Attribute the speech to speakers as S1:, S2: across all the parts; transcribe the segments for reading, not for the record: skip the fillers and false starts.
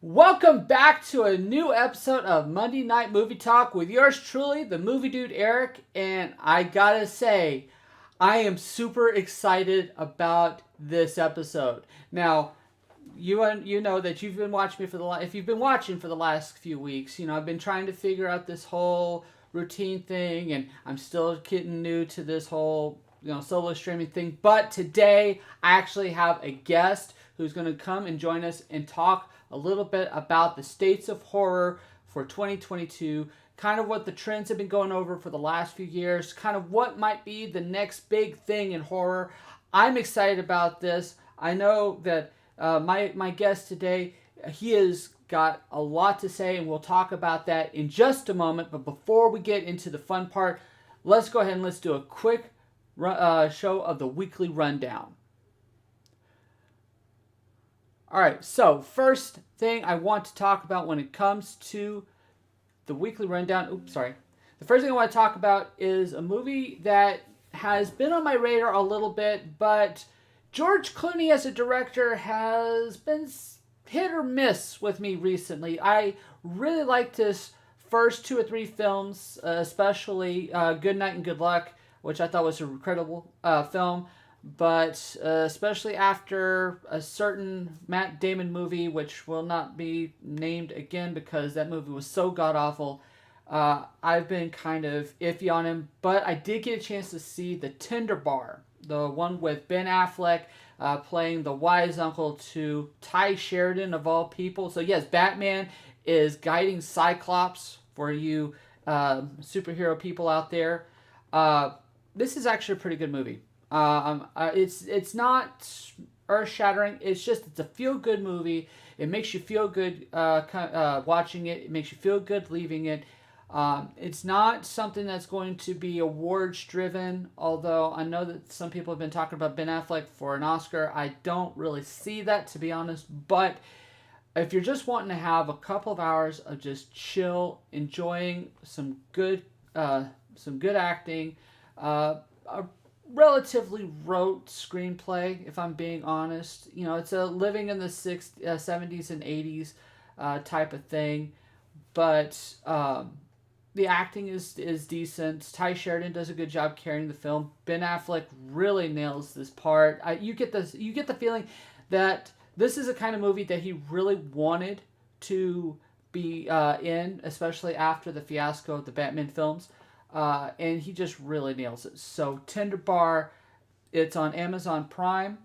S1: Welcome back to a new episode of Monday Night Movie Talk with yours truly, the MovieDude Eric. And I gotta say, I am super excited about this episode. Now, you know that you've been watching me if you've been watching for the last few weeks, I've been trying to figure out this whole routine thing, and I'm still getting new to this whole solo streaming thing. But today, I actually have a guest who's going to come and join us and talk a little bit about the states of horror for 2022, kind of what the trends have been going over for the last few years, kind of what might be the next big thing in horror. I'm excited about this. I know that my guest today, he has got a lot to say, and we'll talk about that in just a moment. But before we get into the fun part, let's go ahead and let's do a quick show of the weekly rundown. Alright, so first thing I want to talk about when it comes to the weekly rundown. The first thing I want to talk about is a movie that has been on my radar a little bit, but George Clooney as a director has been hit or miss with me recently. I really liked his first two or three films, especially Good Night and Good Luck, which I thought was an incredible film. But especially after a certain Matt Damon movie, which will not be named again because that movie was so god-awful, I've been kind of iffy on him. But I did get a chance to see The Tender Bar, the one with Ben Affleck playing the wise uncle to Ty Sheridan, of all people. So yes, Batman is guiding Cyclops for you superhero people out there. This is actually a pretty good movie. It's not earth shattering. It's a feel good movie. It makes you feel good watching it. It makes you feel good leaving it. It's not something that's going to be awards driven. Although I know that some people have been talking about Ben Affleck for an Oscar. I don't really see that, to be honest. But if you're just wanting to have a couple of hours of just chill, enjoying some good acting, a relatively rote screenplay, if I'm being honest. It's a living in the 70s and 80s type of thing, but the acting is decent. Ty Sheridan does a good job carrying the film. Ben Affleck really nails this part. You get the feeling that this is a kind of movie that he really wanted to be in, especially after the fiasco of the Batman films. And he just really nails it. So Tender Bar, it's on Amazon Prime.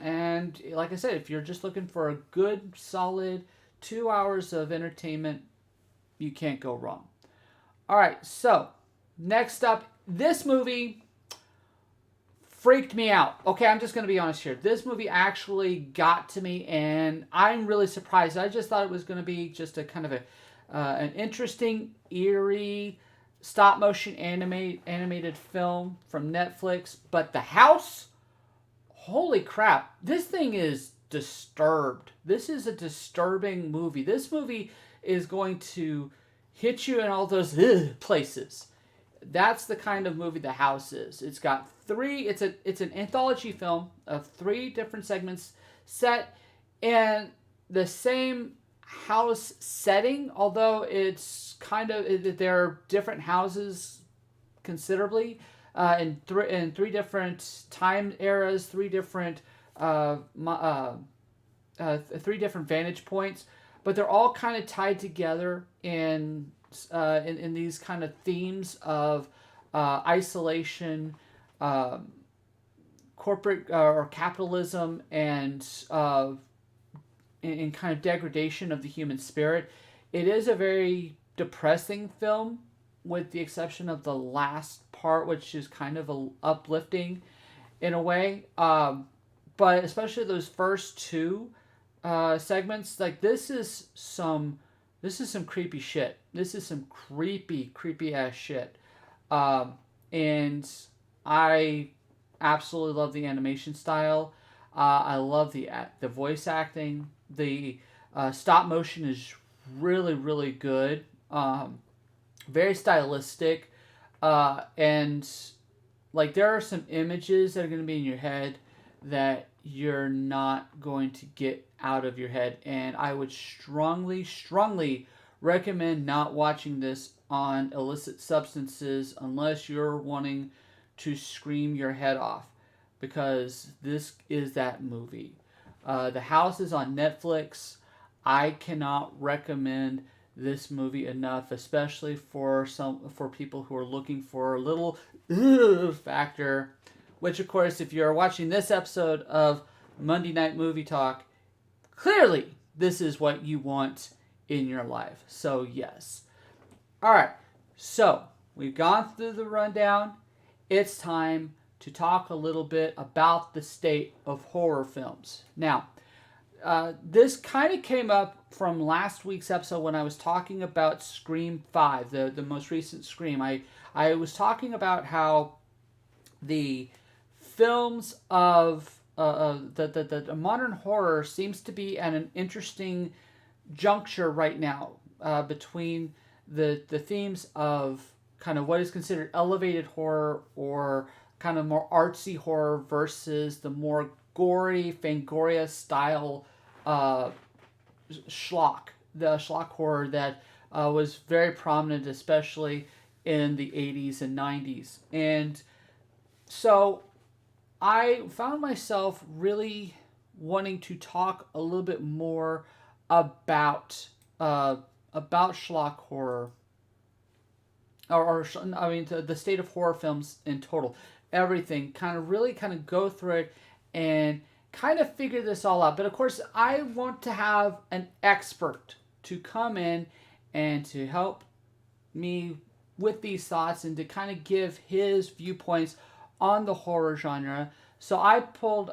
S1: And like I said, if you're just looking for a good, solid 2 hours of entertainment, you can't go wrong. All right, so next up, this movie freaked me out. Okay, I'm just going to be honest here. This movie actually got to me, and I'm really surprised. I just thought it was going to be just a kind of an interesting, eerie, stop-motion animated film from Netflix. But The House, holy crap, this thing is disturbed. This is a disturbing movie. This movie is going to hit you in all those places. That's the kind of movie The House is. It's got it's an anthology film of 3 different segments set in the same house setting, although it's there are different houses considerably in 3 different time eras, 3 different 3 different vantage points, but they're all kind of tied together in these kind of themes of isolation, corporate or capitalism, and in kind of degradation of the human spirit. It is a very depressing film, with the exception of the last part, which is kind of uplifting in a way. But especially those first 2 segments, like this is some creepy shit. This is some creepy ass shit. And I absolutely love the animation style. I love the voice acting. The stop motion is really good. Very stylistic. And like there are some images that are going to be in your head that you're not going to get out of your head. And I would strongly, strongly recommend not watching this on illicit substances unless you're wanting to scream your head off, because this is that movie. The House is on Netflix. I cannot recommend this movie enough, especially for people who are looking for a little factor. Which, of course, if you're watching this episode of Monday Night Movie Talk, clearly this is what you want in your life. So yes. All right. So we've gone through the rundown. It's time to talk a little bit about the state of horror films. Now, this kind of came up from last week's episode when I was talking about Scream 5, the most recent Scream. I was talking about how the films of the modern horror seems to be at an interesting juncture right now between the themes of kind of what is considered elevated horror or kind of more artsy horror versus the more gory Fangoria style schlock, the schlock horror that was very prominent, especially in the 80s and 90s. And so I found myself really wanting to talk a little bit more about schlock horror, or I mean the state of horror films in total, everything, kind of go through it and kind of figure this all out. But of course, I want to have an expert to come in and to help me with these thoughts and to kind of give his viewpoints on the horror genre. So I called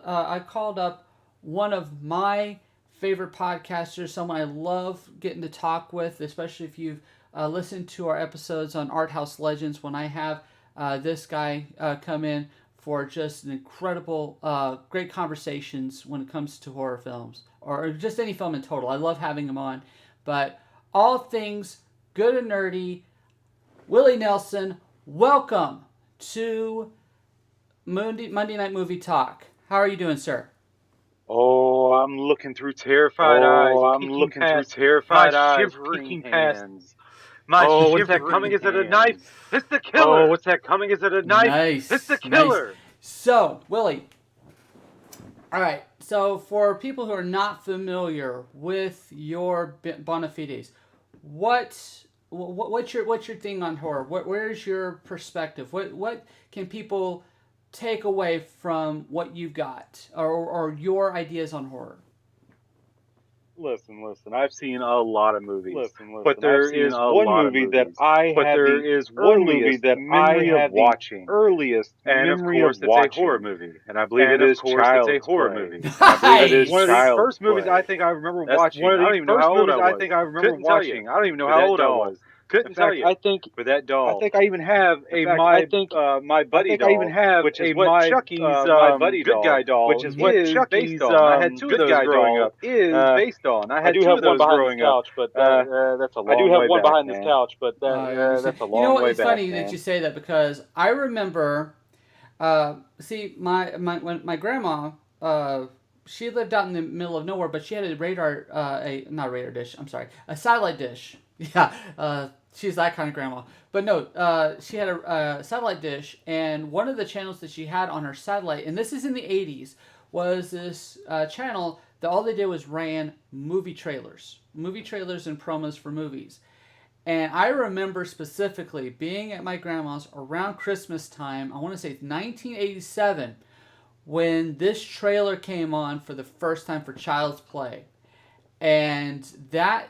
S1: up one of my favorite podcasters, someone I love getting to talk with, especially if you've listened to our episodes on Art House Legends, when I have this guy come in for just an incredible, great conversations when it comes to horror films, or just any film in total. I love having him on. But all things good and nerdy, Willie Nelson, welcome to Monday Night Movie Talk. How are you doing, sir?
S2: Oh, I'm looking through terrified eyes.
S3: I'm looking through terrified eyes, peeking past.
S2: My
S3: what's that coming? Is it a knife?
S2: It's the killer.
S3: Oh, what's that coming? Is it a knife?
S1: Nice.
S2: It's the killer.
S1: Nice. So, Willie. All right. So, for people who are not familiar with your bona fides, what's your thing on horror? Where's your perspective? What can people take away from what you've got, or your ideas on horror?
S3: Listen. I've seen a lot of movies.
S2: But there is one movie that I have the memory of watching.
S3: Earliest
S2: And of
S3: memory
S2: course,
S3: of
S2: it's
S3: watching.
S2: a horror movie. And I believe
S3: And
S2: it
S3: of
S2: is
S3: course,
S2: Child's
S3: it's a horror
S2: Play.
S3: movie.
S2: I believe it is
S3: One of the
S2: Child's
S3: first movies
S2: Play.
S3: I think I remember
S2: That's
S3: watching.
S2: one of the
S3: I don't even know
S2: first
S3: how old
S2: movies
S3: I was.
S2: I think I remember
S3: Couldn't tell
S2: watching.
S3: you.
S2: I don't even know
S3: With
S2: how
S3: that
S2: old I
S3: doll.
S2: was. Couldn't
S3: In
S2: tell
S3: fact,
S2: you.
S3: I think
S2: With that doll.
S3: I think I even have
S2: In fact, I think
S3: my buddy doll,
S2: I even have
S3: which is
S2: a
S3: what
S2: my
S3: Chucky's
S2: my buddy
S3: good
S2: doll,
S3: guy doll,
S2: which is what Chucky's
S3: based on. I had two
S2: good
S3: of those
S2: guy
S3: growing
S2: doll
S3: up.
S2: is based on. I
S3: I
S2: had
S3: do
S2: two
S3: have
S2: of
S3: one
S2: those
S3: behind
S2: growing
S3: this couch,
S2: up.
S3: but
S2: That's a long
S3: I do have
S2: way
S3: one
S2: back,
S3: behind
S2: man.
S3: this couch, but
S1: Understand.
S3: that's a long way
S1: It's
S3: back.
S1: funny
S3: man.
S1: that you say that, because I remember, see, when my grandma, she lived out in the middle of nowhere, but she had not a radar dish. I'm sorry, a satellite dish. Yeah, she's that kind of grandma. But no, she had a satellite dish, and one of the channels that she had on her satellite, and this is in the 80s, was this channel that all they did was ran movie trailers and promos for movies. And I remember specifically being at my grandma's around Christmas time, I want to say 1987, when this trailer came on for the first time for Child's Play. And that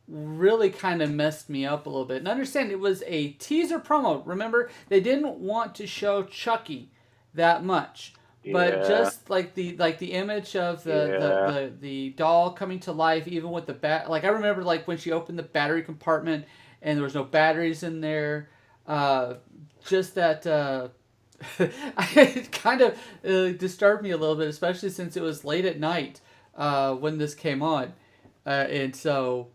S1: really kind of messed me up a little bit. And understand, it was a teaser promo. Remember, they didn't want to show Chucky that much. But
S3: Yeah.
S1: just like the image of the doll coming to life, even with the I remember like when she opened the battery compartment and there was no batteries in there. Just that it kind of disturbed me a little bit, especially since it was late at night when this came on, and so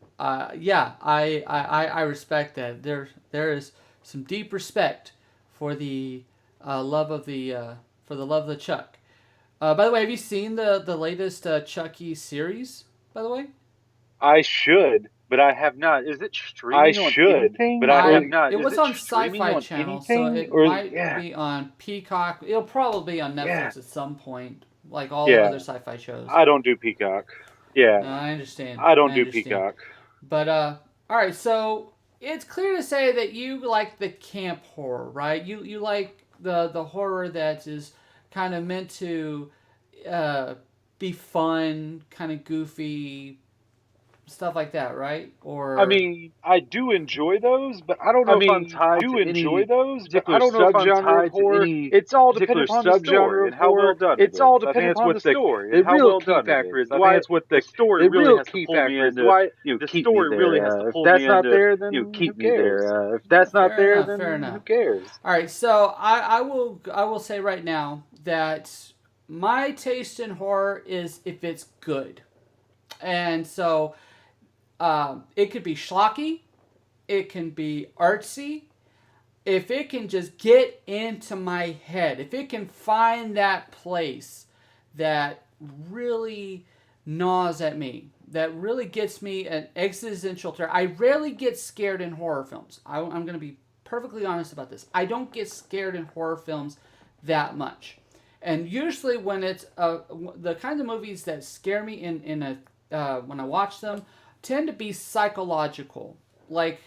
S1: yeah, I respect that. There is some deep respect for the love of the Chuck. By the way, have you seen the latest Chucky series? By the way,
S2: I should, but I have not.
S3: Is it streaming on anything?
S2: But I have
S1: not. It was on
S3: streaming
S1: Sci-Fi
S3: on
S1: Channel, so
S3: anything?
S1: it
S2: Or-
S1: might
S2: yeah.
S1: be on Peacock. It'll probably be on Netflix
S2: Yeah.
S1: at some point, like all the other sci-fi shows.
S2: I don't do Peacock. Yeah,
S1: No, I understand.
S2: I don't do
S1: understand.
S2: Peacock.
S1: But all right, so it's clear to say that you like the camp horror, right? You like the horror that is kind of meant to be fun, kind of goofy, stuff like that, right? Or
S2: I mean, I do enjoy those, but I don't know if I'm tied to any
S3: particular subgenre of horror. It's all dependent upon the story and how well done
S2: It's
S3: it
S2: all
S3: is. I think
S2: dependent
S3: it's
S2: upon
S3: what
S2: the story
S3: the
S2: and how
S3: real
S2: well
S3: key
S2: done it
S3: factor
S2: is.
S3: is
S2: I
S3: why
S2: think it's what the
S3: story
S2: the
S3: really
S2: real
S3: has to
S2: key
S3: pull me
S2: factor is
S3: into.
S2: why
S3: The
S2: keep
S3: story
S2: me
S3: really
S2: there.
S3: has to
S2: If
S3: pull
S2: that's
S3: me
S2: not
S3: into.
S2: there, then
S3: Keep
S2: who
S3: me there.
S2: cares? If that's not
S1: Fair
S2: there,
S1: enough,
S2: then
S1: fair
S2: who
S1: enough.
S2: cares?
S1: all right, so I will say right now that my taste in horror is if it's good, and so it could be schlocky, it can be artsy. If it can just get into my head, if it can find that place that really gnaws at me, that really gets me an existential terror. I rarely get scared in horror films. I'm going to be perfectly honest about this. I don't get scared in horror films that much. And usually when it's the kind of movies that scare me when I watch them tend to be psychological. Like,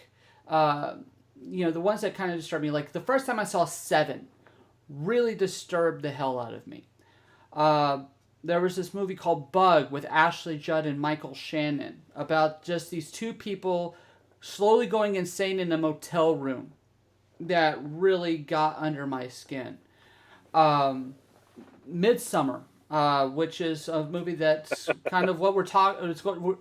S1: the ones that kind of disturb me. Like the first time I saw Seven really disturbed the hell out of me. There was this movie called Bug with Ashley Judd and Michael Shannon about just these two people slowly going insane in a motel room that really got under my skin. Midsummer, which is a movie that's kind of what we're talking.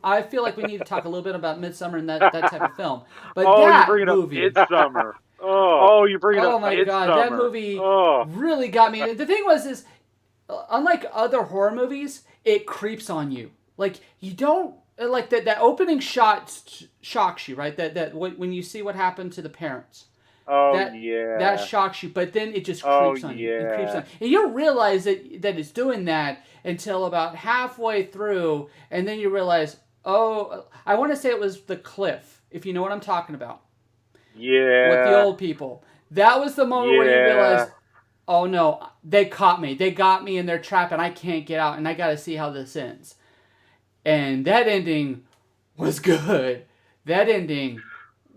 S1: I feel like we need to talk a little bit about Midsummer and that type of film. But that
S3: you're bringing
S1: movie,
S3: up Midsummer. You're bringing up
S1: my
S3: Midsummer.
S1: God, that movie really got me. The thing is unlike other horror movies, it creeps on you. Like you don't like that opening shot shocks you, right? That when you see what happened to the parents. That shocks you, but then it just creeps on you. It creeps on, and you don't realize that it's doing that until about halfway through, and then you realize, I want to say it was The Cliff, if you know what I'm talking about.
S2: Yeah.
S1: With the old people, that was the moment where you realized, oh no, they caught me. They got me in their trap, and I can't get out, and I got to see how this ends. And that ending was good. That ending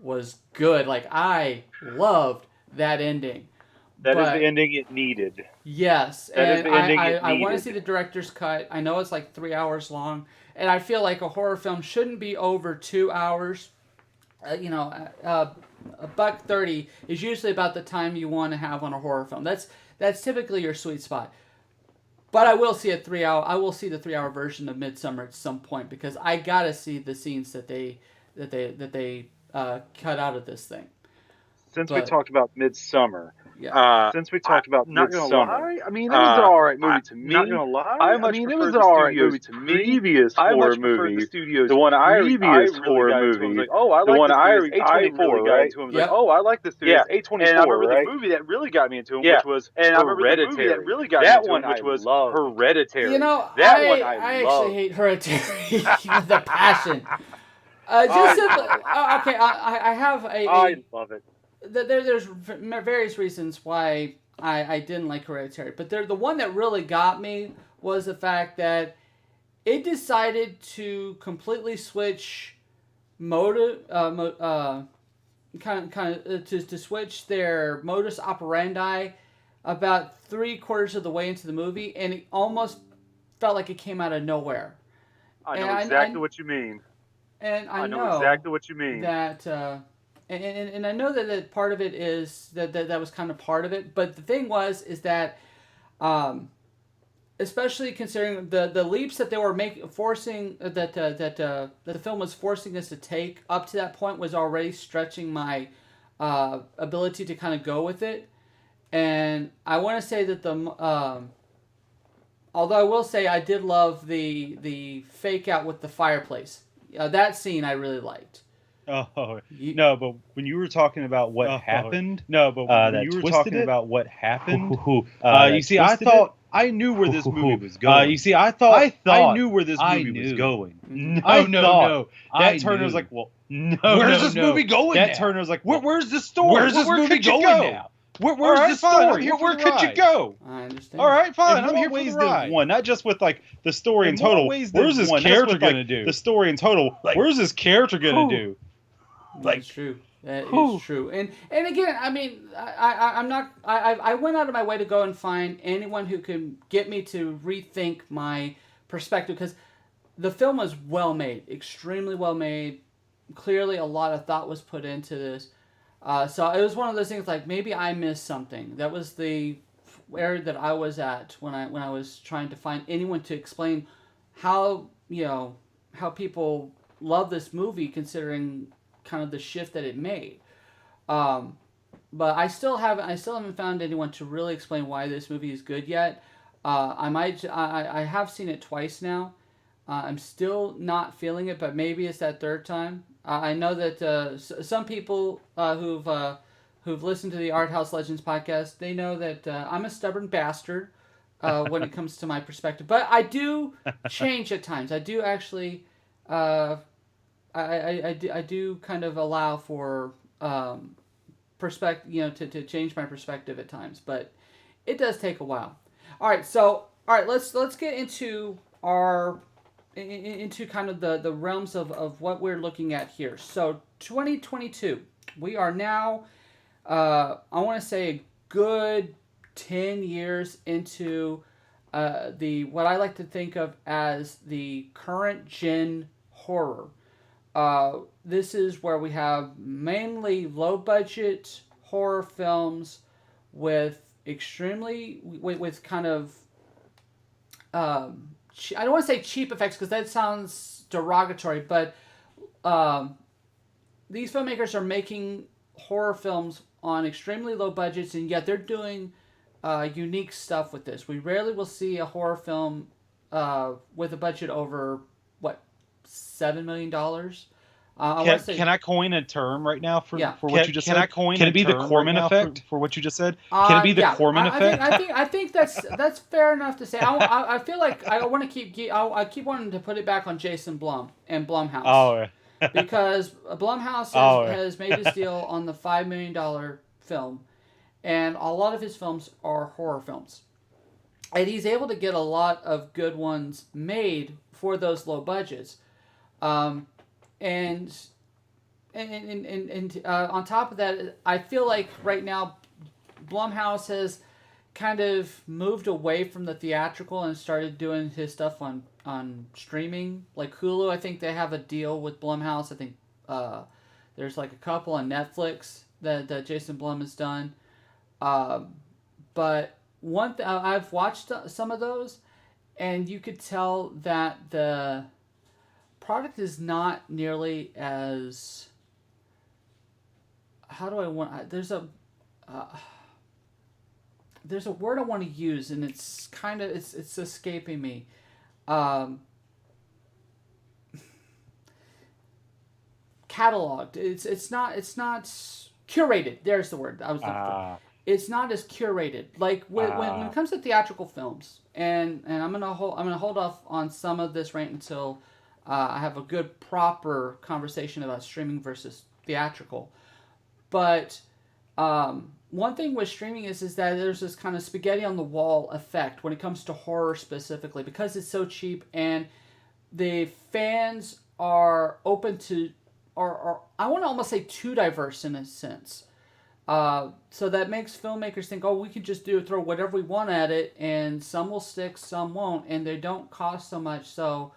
S1: was good. Like, I loved that ending.
S2: That is the ending it needed.
S1: Yes.
S2: That is the ending it needed.
S1: I want to see the director's cut. I know it's like 3 hours long, and I feel like a horror film shouldn't be over 2 hours. $1.30 is usually about the time you want to have on a horror film. That's typically your sweet spot. But I will see the 3-hour version of Midsummer at some point because I gotta see the scenes that they cut out of this thing.
S2: Since we talked about Midsummer,
S3: Not gonna lie, I mean, it was an alright movie to me.
S2: Not gonna lie,
S3: I much prefer the studio's previous horror movie. The one I really got into him. Like, I like this studio. A24, and I remember the movie that really got me into him, which was Hereditary. Which was Hereditary.
S1: You know, I actually hate Hereditary with a passion. I have
S2: I love it.
S1: There's various reasons why I didn't like Hereditary, but the one that really got me was the fact that it decided to completely switch to switch their modus operandi about 3/4 of the way into the movie, and it almost felt like it came out of nowhere.
S2: I know exactly what you mean.
S1: And I know
S2: exactly what you mean.
S1: That, and I know that part of it is that was kind of part of it. But the thing is that, especially considering the leaps that they were forcing that the film was forcing us to take up to that point was already stretching my ability to kind of go with it. And I want to say that although I will say I did love the fake out with the fireplace. That scene I really liked.
S4: No, but when you were talking about what happened, you see, I I knew where this movie was going. You see, I knew where this movie was going. No. That Turner's like, well, where's this movie going now? That Turner's like, where's the story? Where's this movie going now? Where's the story? Where could you go?
S1: I understand.
S4: All right, fine. I'm here for the ride. One, not just with like the story in total. Where's this character gonna do? The story in total. Where's this character gonna do?
S1: That's true. That is true. And again, I mean, I went out of my way to go and find anyone who can get me to rethink my perspective, because the film was well made, extremely well made. Clearly, a lot of thought was put into this. So it was one of those things like maybe I missed something. That was the area that I was at when I was trying to find anyone to explain how people love this movie, considering kind of the shift that it made. But I still haven't found anyone to really explain why this movie is good yet. I have seen it twice now. I'm still not feeling it, but maybe it's that third time. I know that some people who've listened to the Art House Legends podcast, they know that I'm a stubborn bastard when it comes to my perspective. But I do change at times. I do actually, I do kind of allow for perspective, to change my perspective at times. But it does take a while. All right, let's get into into kind of the realms of what we're looking at here. So 2022, we are now, I want to say a good 10 years into what I like to think of as the current gen horror. This is where we have mainly low budget horror films with kind of I don't want to say cheap effects, because that sounds derogatory, but these filmmakers are making horror films on extremely low budgets, and yet they're doing unique stuff with this. We rarely will see a horror film with a budget over, $7 million?
S4: Can I coin a term right now for what you just said? Can it be the Corman effect for what you just said? Can it be the Corman effect?
S1: I think that's fair enough to say. I feel like I want to I keep wanting to put it back on Jason Blum and Blumhouse.
S4: Oh,
S1: because Blumhouse has made his deal on the $5 million film, and a lot of his films are horror films, and he's able to get a lot of good ones made for those low budgets. And on top of that, I feel like right now Blumhouse has kind of moved away from the theatrical and started doing his stuff on streaming. Like Hulu, I think they have a deal with Blumhouse. I think there's like a couple on Netflix that Jason Blum has done. But I've watched some of those, and you could tell that the product is not nearly as, there's a word I want to use, and it's kind of it's escaping me. Cataloged. It's not curated. There's the word I was looking for. It's not as curated. Like when it comes to theatrical films, and I'm gonna hold off on some of this rant until I have a good proper conversation about streaming versus theatrical. But one thing with streaming is that there's this kind of spaghetti on the wall effect when it comes to horror specifically, because it's so cheap, and the fans are open to, or I want to almost say too diverse in a sense. So that makes filmmakers think, we can just throw whatever we want at it, and some will stick, some won't, and they don't cost so much. So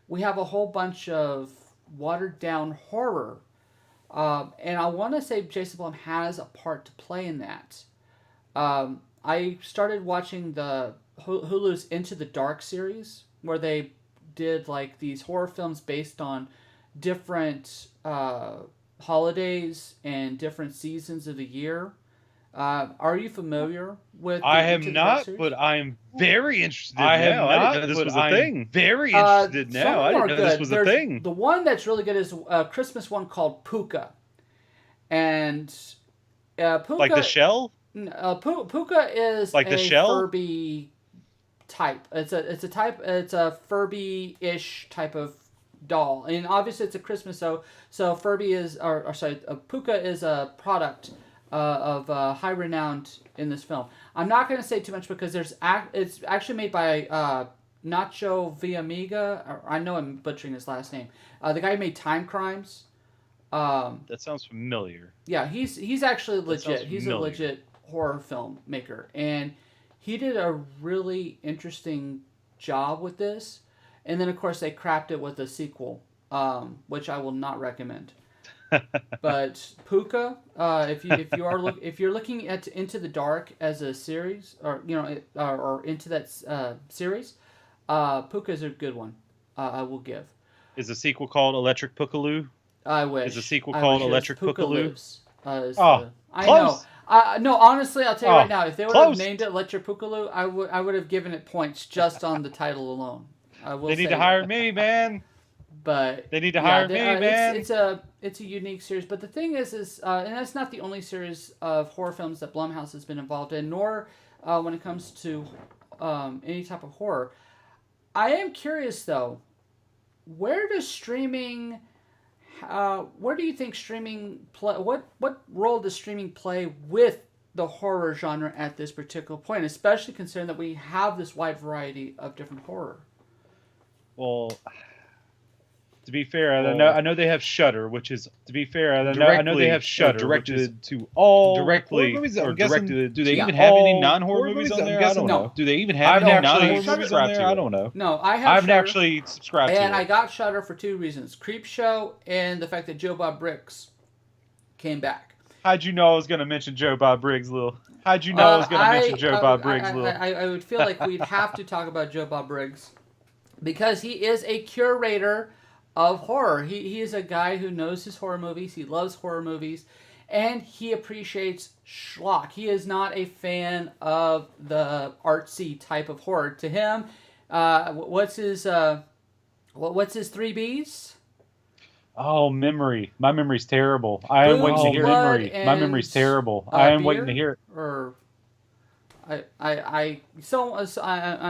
S1: we have a whole bunch of watered down horror. And I want to say Jason Blum has a part to play in that. I started watching the Hulu's Into the Dark series, where they did like these horror films based on different holidays and different seasons of the year. Are you familiar with?
S4: I am not, but I am very interested. I didn't know this was a thing. Very interested now. I didn't know this was a thing.
S1: The one that's really good is a Christmas one called Puka, and Puka,
S4: like the shell.
S1: Puka is
S4: like the shell?
S1: Furby type. It's a Furby-ish type of doll, and obviously it's a Christmas. So Furby is, or sorry, Puka is a product of high renown in this film. I'm not going to say too much because it's actually made by Nacho Villamiga. I know I'm butchering his last name. The guy who made Time Crimes.
S4: That sounds familiar.
S1: Yeah, he's actually legit. He's a legit horror film maker, and he did a really interesting job with this. And then of course they crapped it with a sequel, which I will not recommend. But Puka, if you're looking at Into the Dark as a series, or or into that series, Puka is a good one. I will give.
S4: Is the sequel called Electric Pookaloo?
S1: I wish.
S4: Is the sequel called Electric Pookaloo?
S1: I know. No, honestly, I'll tell you right now, if they would have named it Electric Pookaloo, I would have given it points just on the title alone.
S4: They need to hire me, man.
S1: But
S4: they need to hire me, man.
S1: It's a unique series. But the thing is, and that's not the only series of horror films that Blumhouse has been involved in, nor when it comes to any type of horror. I am curious though, where do you think streaming play? What role does streaming play with the horror genre at this particular point, especially considering that we have this wide variety of different horror?
S4: Well, to be fair, I know they have Shudder, which is I know they have Shudder directed to all
S2: directly
S4: horror movies.
S2: Or
S4: directed.
S2: Do they even have any non-horror movies on there? I don't know. Do they even have any non-horror movies on there? I don't know.
S1: No, I
S4: haven't actually subscribed to it.
S1: And I got Shudder for two reasons: Creepshow and the fact that Joe Bob Briggs came back.
S4: How'd you know I was going to mention Joe Bob Briggs, Lil? How'd you know I was going to mention Joe Bob Briggs, Lil?
S1: I would feel like we'd have to talk about Joe Bob Briggs because he is a curator of horror. He is a guy who knows his horror movies. He loves horror movies, and he appreciates schlock. He is not a fan of the artsy type of horror. To him, what's his 3 B's?
S4: Oh, memory. My memory's terrible. I am waiting to hear memory. My memory's terrible. I am waiting to hear it.
S1: Or I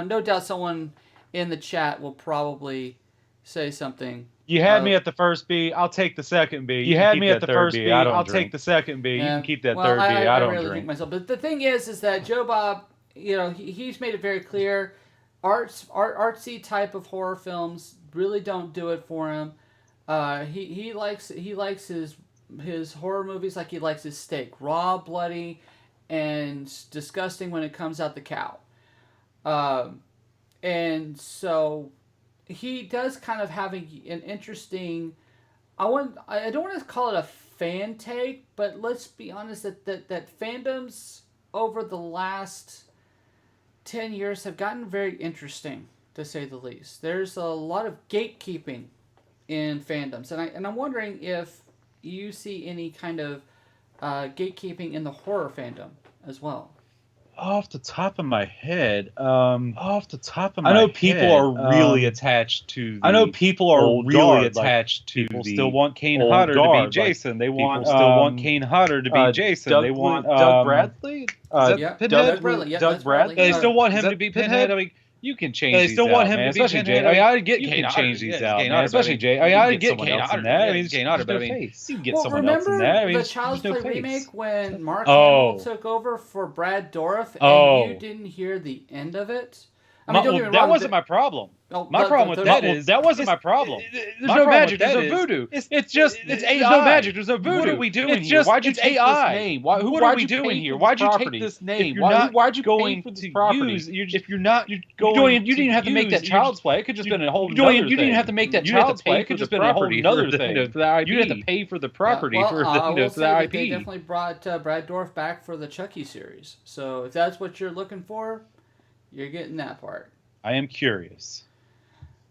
S1: no doubt someone in the chat will probably say something.
S4: You had me at the first B. I'll take the second B. You had me at the first B. I'll take the second B. You can keep that third B. I don't
S1: really
S4: drink.
S1: Myself. But the thing is that Joe Bob, he's made it very clear, artsy type of horror films really don't do it for him. He likes his horror movies like he likes his steak, raw, bloody, and disgusting when it comes out the cow. And so he does kind of have an interesting. I don't want to call it a fan take, but let's be honest that fandoms over the last 10 years have gotten very interesting, to say the least. There's a lot of gatekeeping in fandoms, and I'm wondering if you see any kind of gatekeeping in the horror fandom as well.
S4: Off the top of my head, I
S2: know people are really attached to.
S4: People still want Kane Hodder to be Jason. They want still want Kane Hodder to be Jason. They want
S2: Doug Bradley.
S1: Pinhead? Doug Bradley. Yeah,
S2: Doug Bradley.
S4: They still want him to be Pinhead. I mean, you can change. They still want him to be Pinhead. I mean, I get Kane change these out, man. Especially Jay. I get Kane Hodder in that. I mean, Kane Hodder, but I mean, you can get someone else in that. I mean,
S1: the Child's Play remake when Mark Hamill took over for Brad Dourif, and you didn't hear the end of it. I mean, don't get me wrong,
S4: that wasn't my problem. My problem with that is that wasn't my problem. There's no magic. There's no voodoo. It's AI. There's no magic. There's no voodoo.
S2: What are we doing here? Why'd you take this name? What are we doing here? Why'd you take this name? Why'd you pay for this property?
S4: If you're not going, you didn't have to make that Child's Play. It could just been a whole other thing. You didn't have to make that Child's Play. It could just been a whole other thing. You didn't have to pay for the property for the IP.
S1: They definitely brought Brad Dourif back for the Chucky series. So if that's what you're looking for, you're getting that part.
S4: I am curious.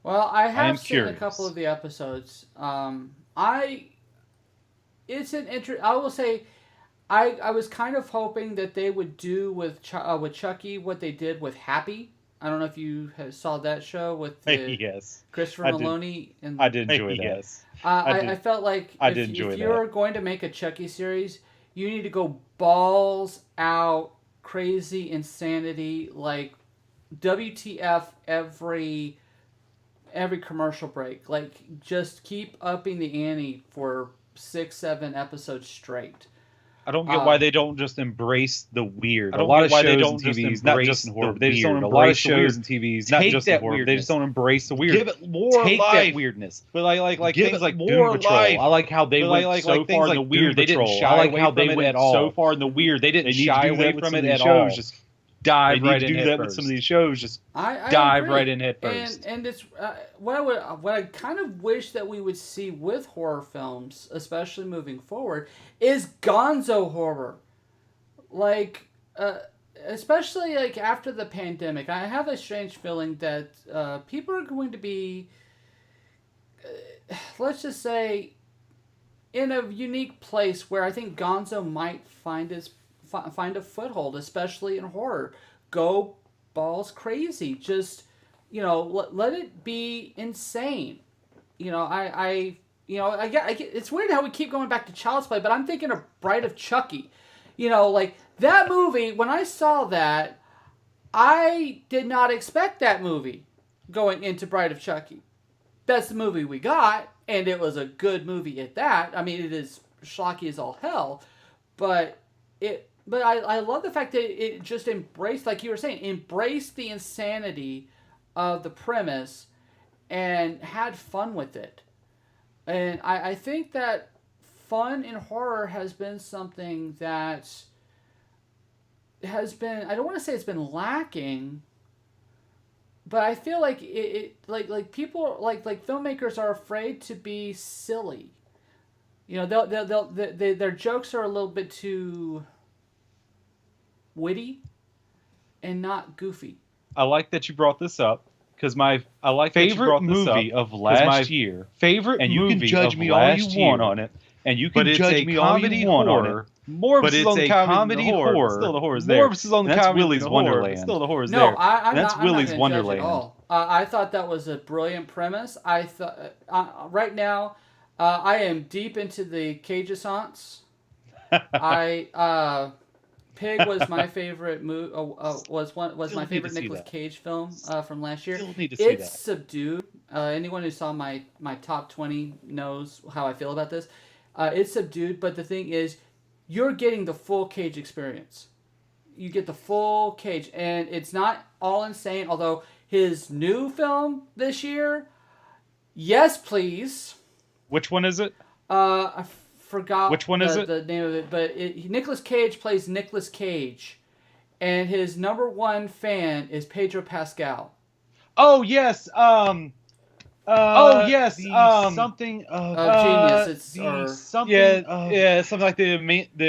S1: Well, I have seen a couple of the episodes. I will say, I was kind of hoping that they would do with Chucky what they did with Happy. I don't know if you saw that show with Christopher Maloney.
S4: I did enjoy that.
S1: I felt like if you're going to make a Chucky series, you need to go balls out, crazy insanity, like WTF every commercial break. Like, just keep upping the ante for 6-7 episodes straight.
S4: I don't get why they don't just embrace the weird. A lot of shows and TVs, not just in horror, they just don't embrace shows and TVs, not just in horror. They just don't embrace the weird.
S2: Give it more
S4: Take
S2: life.
S4: that weirdness. But like
S2: Give
S4: things
S2: it
S4: like
S2: more
S4: Doom Patrol.
S2: life.
S4: I like how they went so far in the weird. They didn't shy away from it at all. So far in the weird, they didn't shy away from it at all. Just dive right in. They need to do that with some of these shows. Just dive right in head first.
S1: And it's what I kind of wish that we would see with horror films, especially moving forward, is gonzo horror. Like, especially like after the pandemic, I have a strange feeling that people are going to be, let's just say, in a unique place where I think gonzo might find a foothold, especially in horror. Go balls crazy. Just, let it be insane. I get it's weird how we keep going back to Child's Play, but I'm thinking of Bride of Chucky. Like that movie, when I saw that, I did not expect that movie going into Bride of Chucky. That's the movie we got, and it was a good movie at that. I mean, it is schlocky as all hell, but I love the fact that it just embraced, like you were saying, embraced the insanity of the premise and had fun with it. And I think that fun in horror has been something that has been, I don't want to say it's been lacking, but I feel like like people, like filmmakers are afraid to be silly. Their jokes are a little bit too witty and not goofy.
S4: I like that you brought this up because my favorite movie of last year. Favorite and you movie can judge me all you want on it, and you can judge me all you want on it. More of it's on the comedy horror. Still the horror is there. More of it's on the comedy. That's Willie's Wonderland. Still the horror is there. That's Willie's Wonderland.
S1: I thought that was a brilliant premise. I thought right now, I am deep into the Cageissance. Pig was my favorite was my favorite Nicolas Cage film from last year. It's subdued. Anyone who saw my top 20 knows how I feel about this. It's subdued, but the thing is, you're getting the full Cage experience. You get the full Cage, and it's not all insane. Although his new film this year, yes please.
S4: Which one is it?
S1: I forgot
S4: which one is it?
S1: The name of it, but Nicolas Cage plays Nicolas Cage, and his number one fan is Pedro Pascal.
S4: Oh yes, something
S1: of Genius. It's
S4: something. Something like the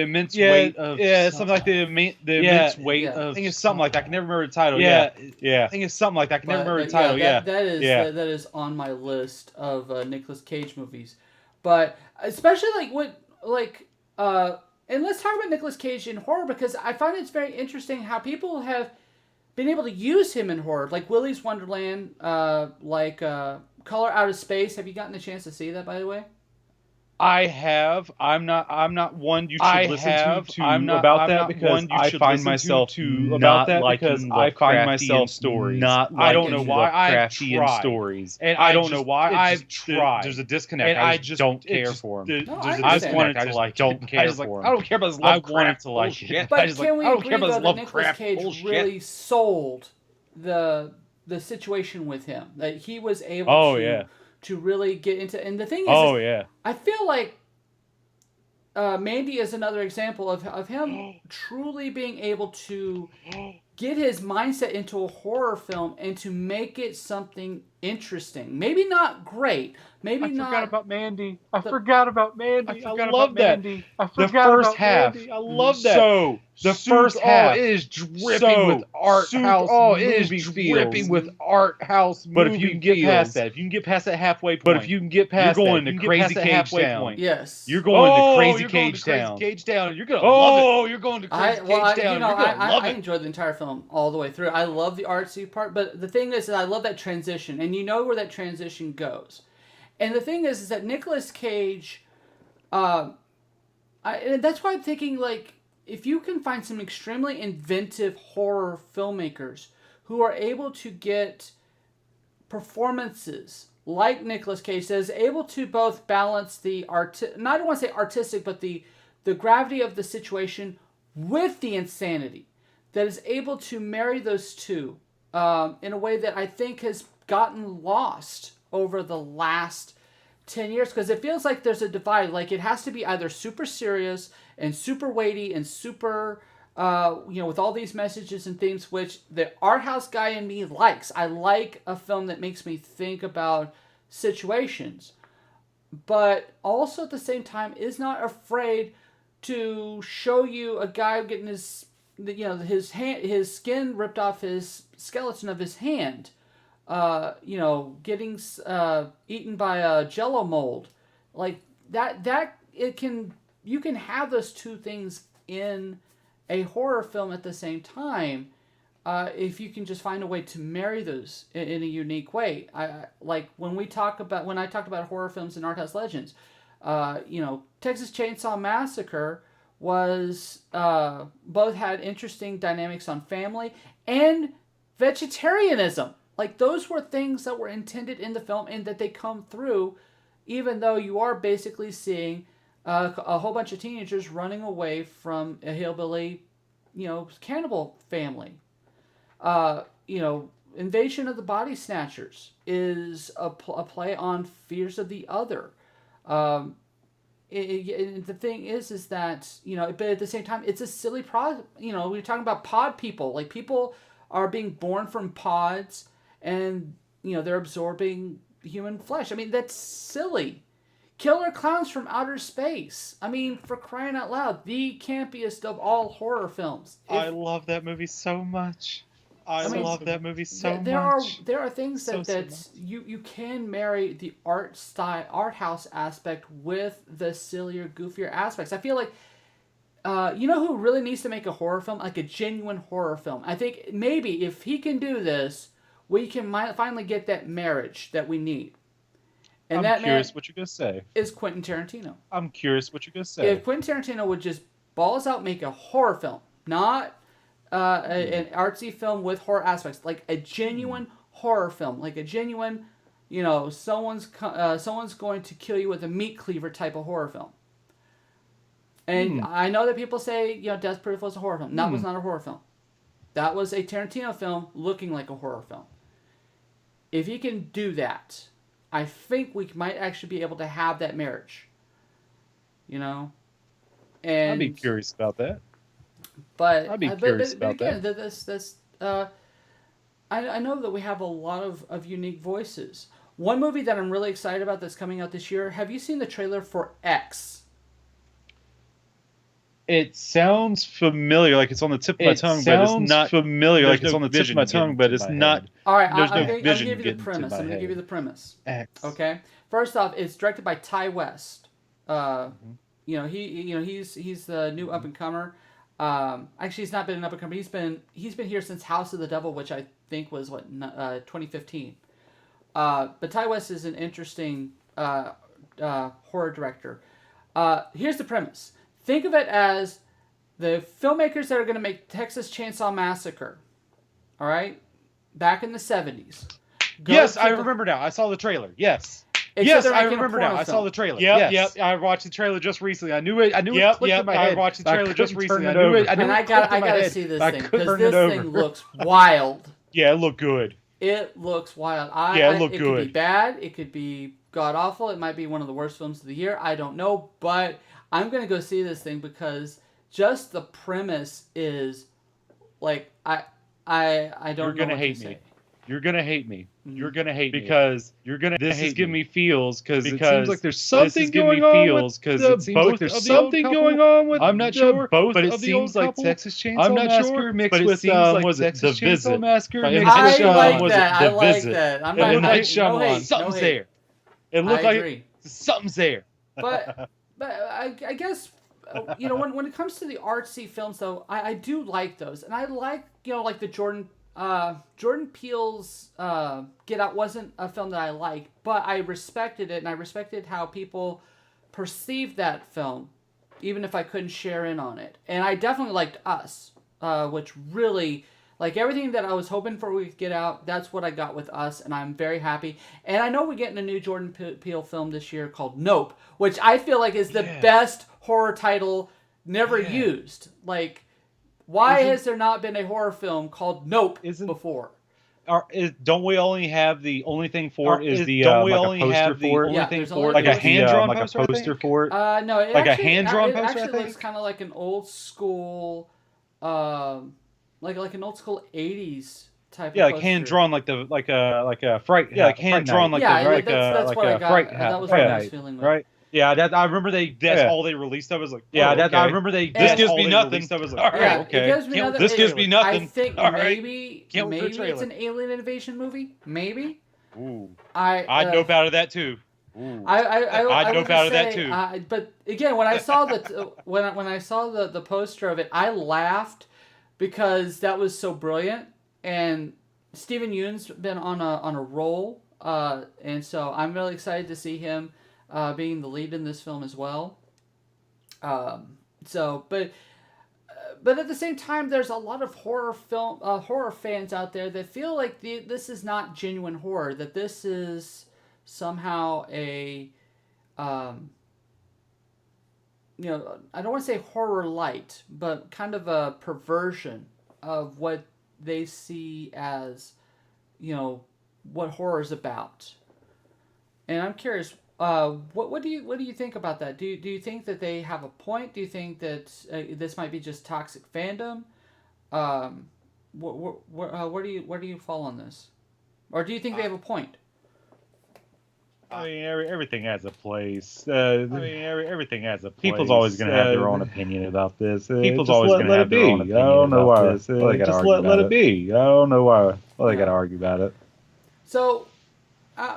S4: immense weight of. Something like the immense weight of. I think it's something like that. I can never remember the title. I think it's something like that. I can never remember the title.
S1: That is on my list of Nicolas Cage movies. But especially and let's talk about Nicolas Cage in horror, because I find it's very interesting how people have been able to use him in horror, like Willie's Wonderland, Color Out of Space. Have you gotten a chance to see that, by the way?
S4: I have. I'm not one you should listen to about that because I find myself not liking Lovecraftian stories. I don't know why I've tried stories, and I don't know why I've tried. There's a disconnect. And I just don't care for them. There's a disconnect. I just don't care for them. I don't care about this Lovecraft. I want to like shit.
S1: But can we agree that Nicolas Cage really sold the situation with him? That he was able to really get into, and the thing is, I feel like Mandy is another example of him truly being able to get his mindset into a horror film and to make it something interesting. Maybe not great. Maybe
S2: I
S1: not.
S2: Forgot about Mandy. I forgot about Mandy.
S4: I love that. The first half. I love that. So the first half is dripping with art house. It is dripping with art house. But if you can get past that, halfway point. But if you can get past, you're going to Crazy Cage Town.
S1: Yes.
S4: You're going to Crazy Cage Town. You're gonna love it. You're going to Crazy Cage Town.
S1: I enjoyed the entire film all the way through. I love the artsy part, but the thing is that I love that transition, and you know where that transition goes. And the thing is that Nicolas Cage, and that's why I'm thinking, like, if you can find some extremely inventive horror filmmakers who are able to get performances like Nicolas Cage that is able to both balance the not I don't want to say artistic, but the gravity of the situation with the insanity, that is able to marry those two in a way that I think has gotten lost over the last 10 years, because it feels like there's a divide. Like, it has to be either super serious and super weighty and super with all these messages and themes, which the art house guy in me likes. I like a film that makes me think about situations, but also at the same time is not afraid to show you a guy getting his skin ripped off his skeleton of his hand, getting eaten by a Jello mold, like that. You can have those two things in a horror film at the same time, if you can just find a way to marry those in a unique way. Like when I talked about horror films and art house legends, Texas Chainsaw Massacre was both had interesting dynamics on family and vegetarianism. Like, those were things that were intended in the film and that they come through, even though you are basically seeing a whole bunch of teenagers running away from a hillbilly, cannibal family. Invasion of the Body Snatchers is a play on fears of the other. The thing is that, but at the same time, it's a silly we're talking about pod people. Like, people are being born from pods, and, they're absorbing human flesh. I mean, that's silly. Killer Clowns from Outer Space. I mean, for crying out loud, the campiest of all horror films.
S4: I love that movie so much. I love that movie so much.
S1: There are things that you can marry the art house aspect with the sillier, goofier aspects. I feel like who really needs to make a horror film, like a genuine horror film. I think maybe if he can do this, we can finally get that marriage that we need. And
S4: I'm curious what you're going to say.
S1: Is Quentin Tarantino.
S4: I'm curious what you're going to say.
S1: If Quentin Tarantino would just balls out make a horror film, not an artsy film with horror aspects, like a genuine horror film, like a genuine, someone's going to kill you with a meat cleaver type of horror film. And I know that people say, Death Proof was a horror film. That was not a horror film. That was a Tarantino film looking like a horror film. If he can do that, I think we might actually be able to have that marriage. And
S4: I'd be curious about that.
S1: But
S4: I'd be curious about
S1: again,
S4: that.
S1: I know that we have a lot of unique voices. One movie that I'm really excited about that's coming out this year. Have you seen the trailer for X?
S4: It sounds familiar, like it's on the tip of my tongue, but it's not familiar, like it's on the tip of my tongue, but it's not.
S1: All right,
S4: there's
S1: I'll
S4: no
S1: give
S4: vision
S1: you the premise. I'm going to give you the premise.
S4: X.
S1: Okay. First off, it's directed by Ty West. He's the new up and comer. Actually, he's not been an up and comer. He's been here since House of the Devil, which I think was 2015. But Ty West is an interesting horror director. Here's the premise. Think of it as the filmmakers that are going to make Texas Chainsaw Massacre, all right, back in the 70s.
S4: Yes, I remember now. I saw the trailer. Yes. Yes, I remember now. I saw the trailer. Yep. I watched the trailer just recently. I knew it. It clicked in my head. I watched the trailer just recently.
S1: I gotta see this thing, because this thing looks wild.
S4: Yeah, it looked good.
S1: It looks wild.
S4: It looked
S1: good. It could be bad. It could be god awful. It might be one of the worst films of the year. I don't know, but I'm gonna go see this thing because just the premise is like I don't know.
S4: You're gonna hate me. You're gonna hate me. You're gonna hate me because you're gonna. This is giving me feels because it seems like there's something going on with both. There's something going on with. I'm not sure both, but it seems like Texas Chainsaw Massacre mixed with was it The Visit?
S1: I like that. I like that. I'm not
S4: like Shyamalan. Something's there. It looked like something's there.
S1: But I guess when it comes to the artsy films though, I do like those, and I like like the Jordan Peele's Get Out wasn't a film that I liked, but I respected it, and I respected how people perceived that film, even if I couldn't share in on it. And I definitely liked Us, which really Like, everything that I was hoping for we could get out, that's what I got with Us, and I'm very happy. And I know we're getting a new Jordan Peele film this year called Nope, which I feel like is the best horror title never used. Like, why has there not been a horror film called Nope before?
S4: Don't we only have the only thing for it is the like a poster for it? Like a hand-drawn poster for it?
S1: No, it
S4: like
S1: actually,
S4: a hand-drawn
S1: poster. It
S4: poster.
S1: actually looks kind of like an old school, like an old school '80s type.
S4: Yeah,
S1: of
S4: like hand-drawn, like a fright. Yeah, like hand-drawn, like
S1: that's what I got.
S4: Fright.
S1: That was what I was feeling with.
S4: Right. Yeah, I remember that's all they released. I was like, I remember this gives me nothing. I was like, all right, okay.
S1: This gives me
S4: nothing.
S1: I think maybe it's an alien invasion movie. Maybe.
S4: Ooh.
S1: I'd
S4: dope out of that too.
S1: Ooh. I'd
S4: dope out of that too.
S1: But again, when I saw when I saw the poster of it, I laughed because that was so brilliant. And Steven Yeun's been on a roll, and so I'm really excited to see him being the lead in this film as well. But at the same time, there's a lot of horror fans out there that feel like this is not genuine horror. That this is somehow a, I don't want to say horror light, but kind of a perversion of what they see as, what horror is about. And I'm curious. What do you think about that? Do you think that they have a point? Do you think that this might be just toxic fandom? Where do you fall on this? Or do you think they have a point?
S4: I mean, everything has a place. Everything has a place. People's always going to have their own opinion about this. People's always going to have their own opinion. I don't know why. Just let it be. I don't know why. Well, they got to argue about it.
S1: So,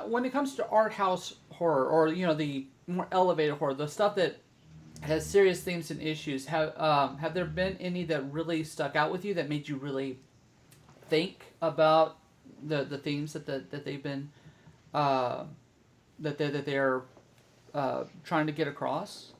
S1: when it comes to art house horror, or the more elevated horror, the stuff that has serious themes and issues, have there been any that really stuck out with you that made you really think about the themes that they've been that they're trying to get across?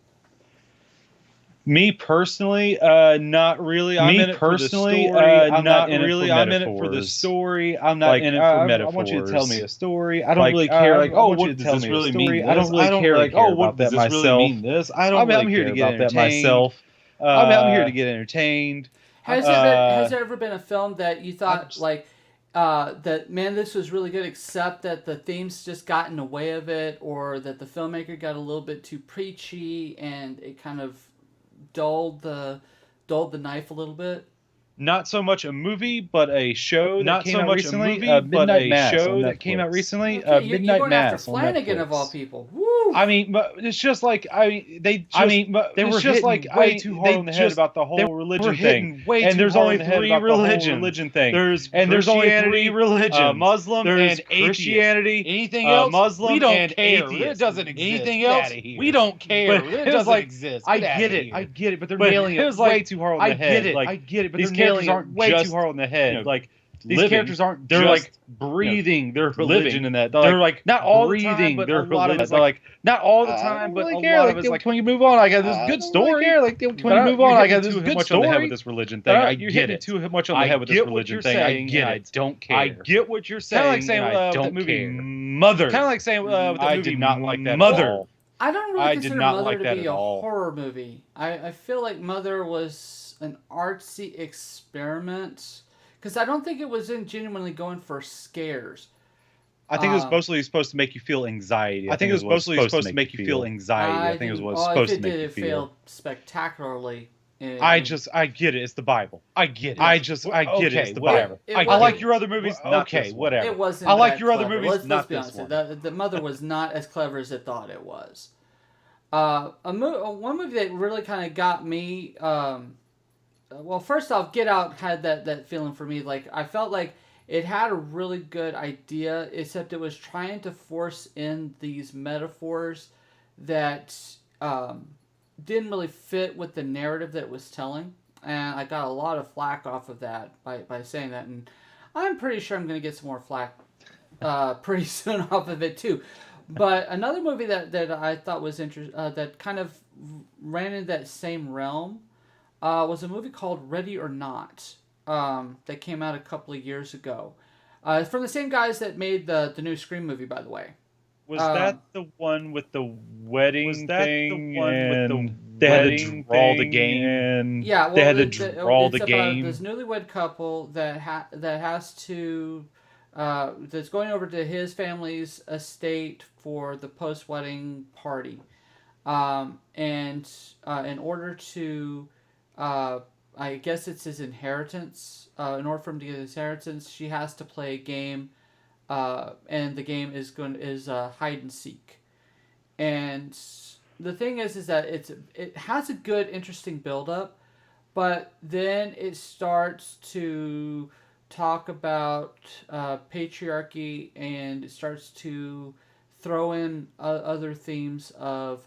S1: Me personally, not really. I'm in it for the story. I'm not really. I'm in it for the story. I'm not in it for metaphors. I want you to tell me a story. I don't really care. What does this really mean? I don't really care. What does this really mean? This. I don't. I'm here to get about that myself. I'm here to get entertained. Has there ever been a film that you thought that, man, this was really good, except that the themes just got in the way of it, or that the filmmaker got a little bit too preachy and it kind of dulled the knife a little bit? Not so much a movie, but a show that came out recently. Midnight Mass. Flanagan of all people. Woo! I mean, but it's just like they were just like way too hard on the head about the whole religion thing. And there's only three religion thing. There's only three religions: Muslim and Christianity. Anything else? Muslim, we don't care. It doesn't exist. Anything else? We don't care. It doesn't exist. I get it, but they're nailing it way too hard on the head. I get it, but these characters aren't way too hard on the head. These characters aren't. They're like breathing their religion in that. They're like not all breathing their religion. They're like not all the time, but a lot of it's like, can we move on? I got this good story. Can we move on? I got this good story. Much on the head with this religion thing. I get it. Too much on the head with this religion thing. I get it. I don't care. I get what you're saying. Kind of like saying with the movie Mother. Kind of like saying with the movie I did not like that Mother. I don't really consider Mother to be a horror movie. I feel like Mother was an artsy experiment, because I don't think it was genuinely going for scares. I think it was mostly supposed to make you feel anxiety. I think it was mostly supposed to make you feel anxiety. I think it was supposed to make you feel. It failed spectacularly. I get it. It's the Bible. I get it. I get it. It's the Bible. I like your other movies. Okay, whatever. It wasn't. I like your other movies. Let's be honest. The Mother was not as clever as it thought it was. One movie that really kind of got me. Well, first off, Get Out had that feeling for me. Like, I felt like it had a really good idea, except it was trying to force in these metaphors that didn't really fit with the narrative that it was telling. And I got a lot of flack off of that by saying that. And I'm pretty sure I'm going to get some more flack pretty soon off of it, too. But another movie that I thought was interesting, that kind of ran in that same realm, was a movie called Ready or Not. that came out a couple of years ago. From the same guys that made the new Scream movie, by the way.
S4: Was that the one with the wedding thing? They had to draw the game. And
S1: yeah, well,
S4: they had to draw the game.
S1: This newlywed couple that has to that's going over to his family's estate for the post-wedding party, and in order to, I guess it's his inheritance. In order for him to get his inheritance, she has to play a game. And the game is hide and seek, and the thing is that it has a good, interesting build up, but then it starts to talk about patriarchy, and it starts to throw in other themes of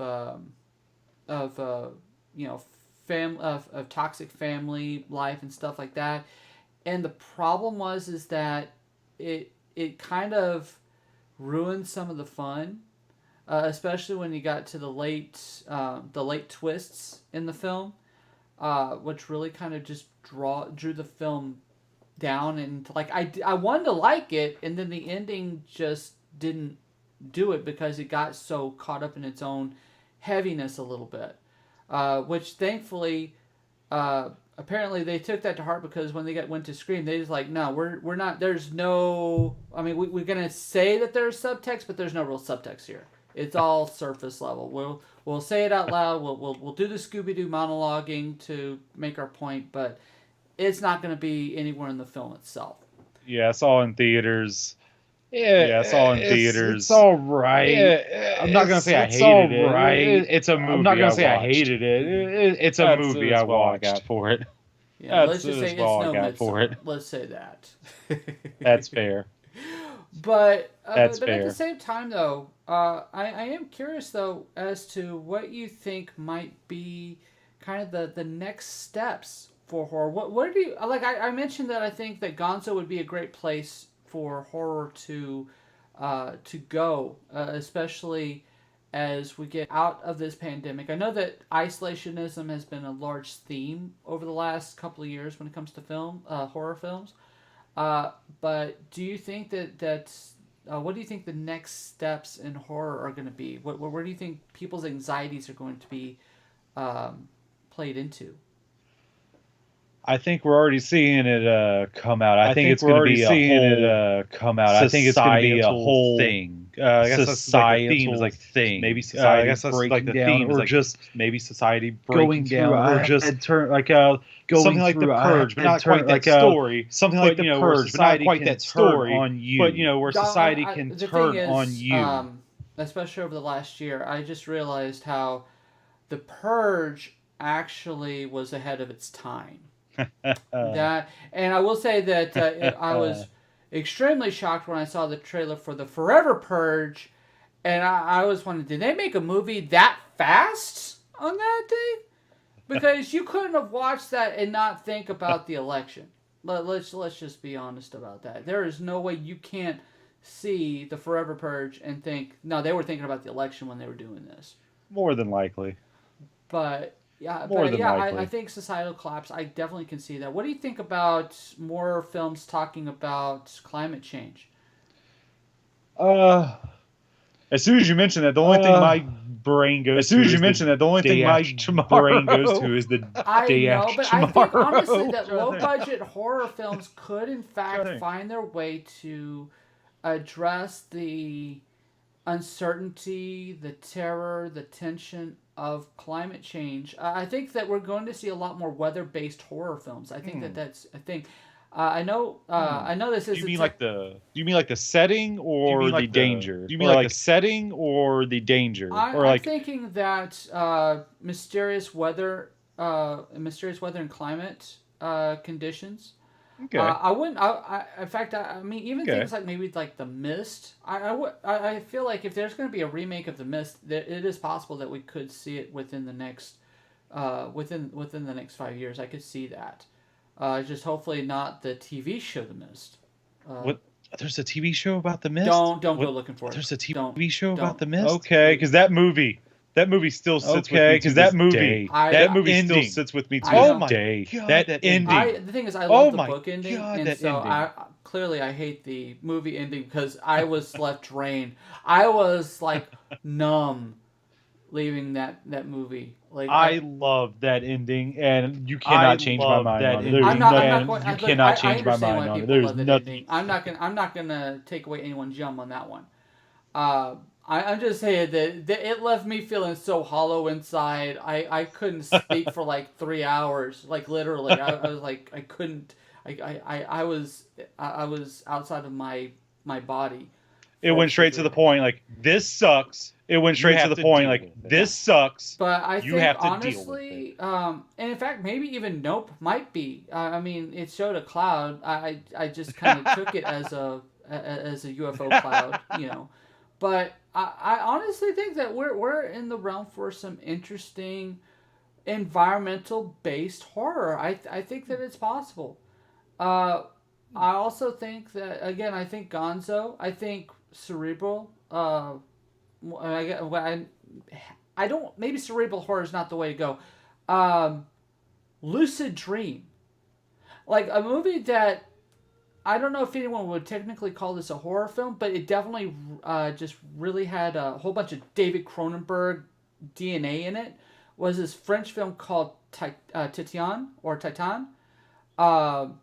S1: toxic family life and stuff like that, and the problem is that it kind of ruined some of the fun, especially when you got to the late twists in the film, which really kind of just drew the film down. And like I wanted to like it, and then the ending just didn't do it because it got so caught up in its own heaviness a little bit, which thankfully. Apparently they took that to heart, because when they went to Scream, they was like, no, we're not. There's no. I mean, we're gonna say that there's subtext, but there's no real subtext here. It's all surface level. We'll say it out loud. We'll do the Scooby-Doo monologuing to make our point, but it's not going to be anywhere in the film itself.
S4: Yeah, I saw in theaters. Yeah, I saw in theaters.
S2: It's all right.
S4: Yeah, I'm not gonna say I hated it.
S2: Right.
S4: It's a movie. I'm not gonna say I hated it. It's a movie I watched for it.
S1: Yeah, let's just say it's no Midsommar. Let's say that.
S4: That's fair.
S1: But
S4: That's
S1: but
S4: fair.
S1: At the same time, though, I am curious though as to what you think might be kind of the next steps for horror. What do you like? I mentioned that I think that Gonzo would be a great place for horror to go, especially as we get out of this pandemic. I know that isolationism has been a large theme over the last couple of years when it comes to horror films. But do you think that's what do you think the next steps in horror are going to be? Where do you think people's anxieties are going to be played into?
S4: I think we're already seeing it come out. I think it's going to be a whole come out. I think it's going to be a whole thing. I guess societal like thing. Maybe society I guess that's breaking like the down, theme, or like just maybe society going down, or just turn like going something like the Purge, but not quite that story. Something like the Purge, but not quite that story on you. But where society can turn on you.
S1: Especially over the last year, I just realized how the Purge actually was ahead of its time. And I will say that I was extremely shocked when I saw the trailer for the Forever Purge, and I was wondering, did they make a movie that fast on that thing? Because you couldn't have watched that and not think about the election. Let's just be honest about that. There is no way you can't see the Forever Purge and think, no, they were thinking about the election when they were doing this.
S4: More than likely.
S1: But yeah, I think societal collapse, I definitely can see that. What do you think about more films talking about climate change?
S4: As soon as you mention that, the only thing my brain goes to is the day after tomorrow.
S1: I think honestly that low-budget horror films could in fact find their way to address the uncertainty, the terror, the tension of climate change. I think that we're going to see a lot more weather-based horror films. I think that's a thing. I know this is.
S4: Do you mean like the setting or the danger? Do you mean like the setting or the danger?
S1: I'm thinking that mysterious weather and climate conditions.
S4: Okay.
S1: I wouldn't. In fact, I mean, even things like maybe like The Mist. I feel like if there's going to be a remake of The Mist, it is possible that we could see it within the next, within the next 5 years. I could see that. Just hopefully not the TV show The Mist.
S4: What? There's a TV show about The Mist?
S1: Don't go looking for it.
S4: There's a TV show about The Mist? Okay, because that movie That movie still sits with me because that movie still sits with me to
S1: oh
S4: my day.
S1: God,
S4: that ending.
S1: The thing is, I love the book ending, and so I hate the movie ending because I was left drained. I was like numb leaving that movie. Like
S4: I love that ending, and you cannot change my mind on it. You cannot change my mind on it. There's nothing.
S1: I'm not gonna take away anyone's yum on that one. I'm just saying that it left me feeling so hollow inside. I couldn't speak for like 3 hours, like literally. I was like I couldn't. I was outside of my body.
S4: It went straight to the point. Like, this sucks. It went straight to the point. Like, this sucks.
S1: But I think honestly, and in fact, maybe even Nope might be. I mean, it showed a cloud. I just kind of took it as a UFO cloud, you know. But I honestly think that we're in the realm for some interesting environmental based horror. I think that it's possible. I also think that, again, I think Gonzo. I think Cerebral. I don't. Maybe cerebral horror is not the way to go. Lucid Dream, like a movie that I don't know if anyone would technically call this a horror film, but it definitely just really had a whole bunch of David Cronenberg DNA in it. Was this French film called Titan or Titan? And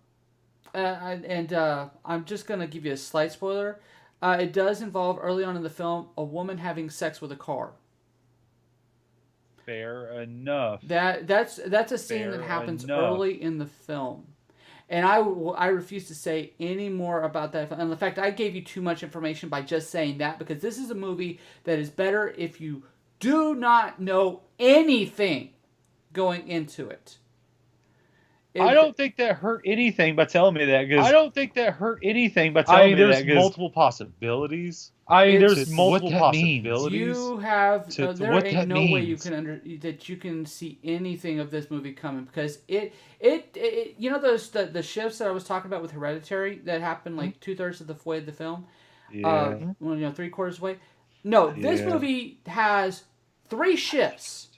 S1: I'm just gonna give you a slight spoiler. It does involve, early on in the film, a woman having sex with a car.
S4: Fair enough.
S1: That's a scene that happens early in the film. And I refuse to say any more about that. And in fact, I gave you too much information by just saying that, because this is a movie that is better if you do not know anything going into it.
S4: I don't think that hurt anything by telling me that. There's multiple possibilities. There's multiple possibilities.
S1: You have there ain't no way you can that you can see anything of this movie coming, because it you know those the shifts that I was talking about with Hereditary that happened like 2/3 of the way of the film.
S4: Yeah.
S1: 3/4 of the way. No, this movie has 3 shifts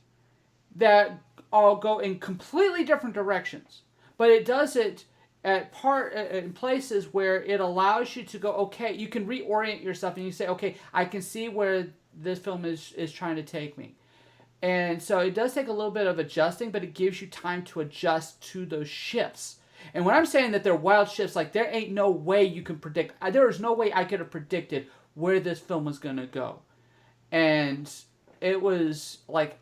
S1: that all go in completely different directions. But it does it in places where it allows you to go, okay, you can reorient yourself and you say, okay, I can see where this film is trying to take me. And so it does take a little bit of adjusting, but it gives you time to adjust to those shifts. And when I'm saying that they're wild shifts, like there ain't no way you can predict. There is no way I could have predicted where this film was going to go. And it was like,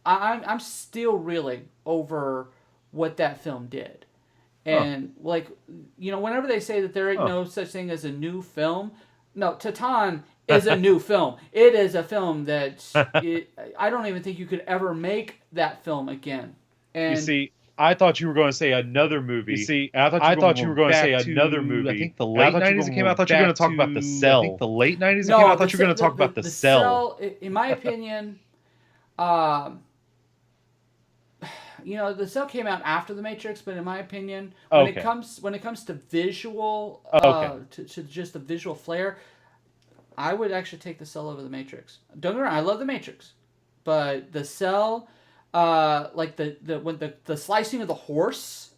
S1: I'm still reeling over what that film did. And like, you know, whenever they say that there ain't no such thing as a new film, no, Titan is a new film. It is a film that I don't even think you could ever make that film again. And
S4: you see, I thought you were going to say another movie. I thought you were going to say another movie. I think the late 90s it came out. I thought you were going to talk about The Cell. I think the late 90s it came out. I thought you were going to talk about The Cell.
S1: In my opinion, you know, The Cell came out after The Matrix, but in my opinion, when it comes to visual, to just the visual flair, I would actually take The Cell over The Matrix. Don't get me wrong, I love The Matrix, but The Cell, like the slicing of the horse.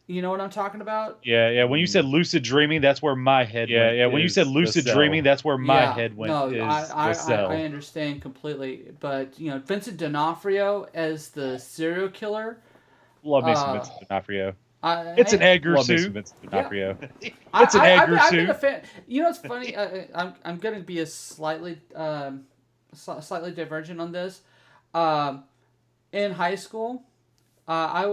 S1: You know what I'm talking about?
S4: Yeah. When you said lucid dreaming, that's where my head went. Yeah. When you said lucid dreaming, that's where my head went.
S1: No, I understand completely. But, you know, Vincent D'Onofrio as the serial killer.
S4: Love me some Vincent D'Onofrio. It's an Edgar suit. Vincent D'Onofrio.
S1: Yeah. It's an Edgar suit. I've been a fan. You know what's funny? I'm going to be a slightly divergent on this. In high school, I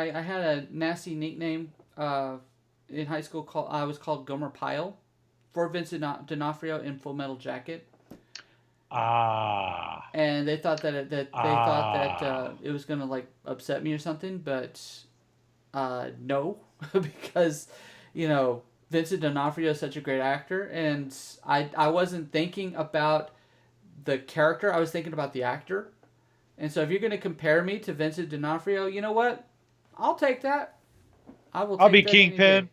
S1: had a nasty nickname in high school. I was called Gomer Pyle for Vincent D'Onofrio in Full Metal Jacket. And they thought that it was gonna like upset me or something, but no, because you know Vincent D'Onofrio is such a great actor, and I wasn't thinking about the character. I was thinking about the actor. And so if you're gonna compare me to Vincent D'Onofrio, you know what? I'll take that.
S4: I'll be Kingpin.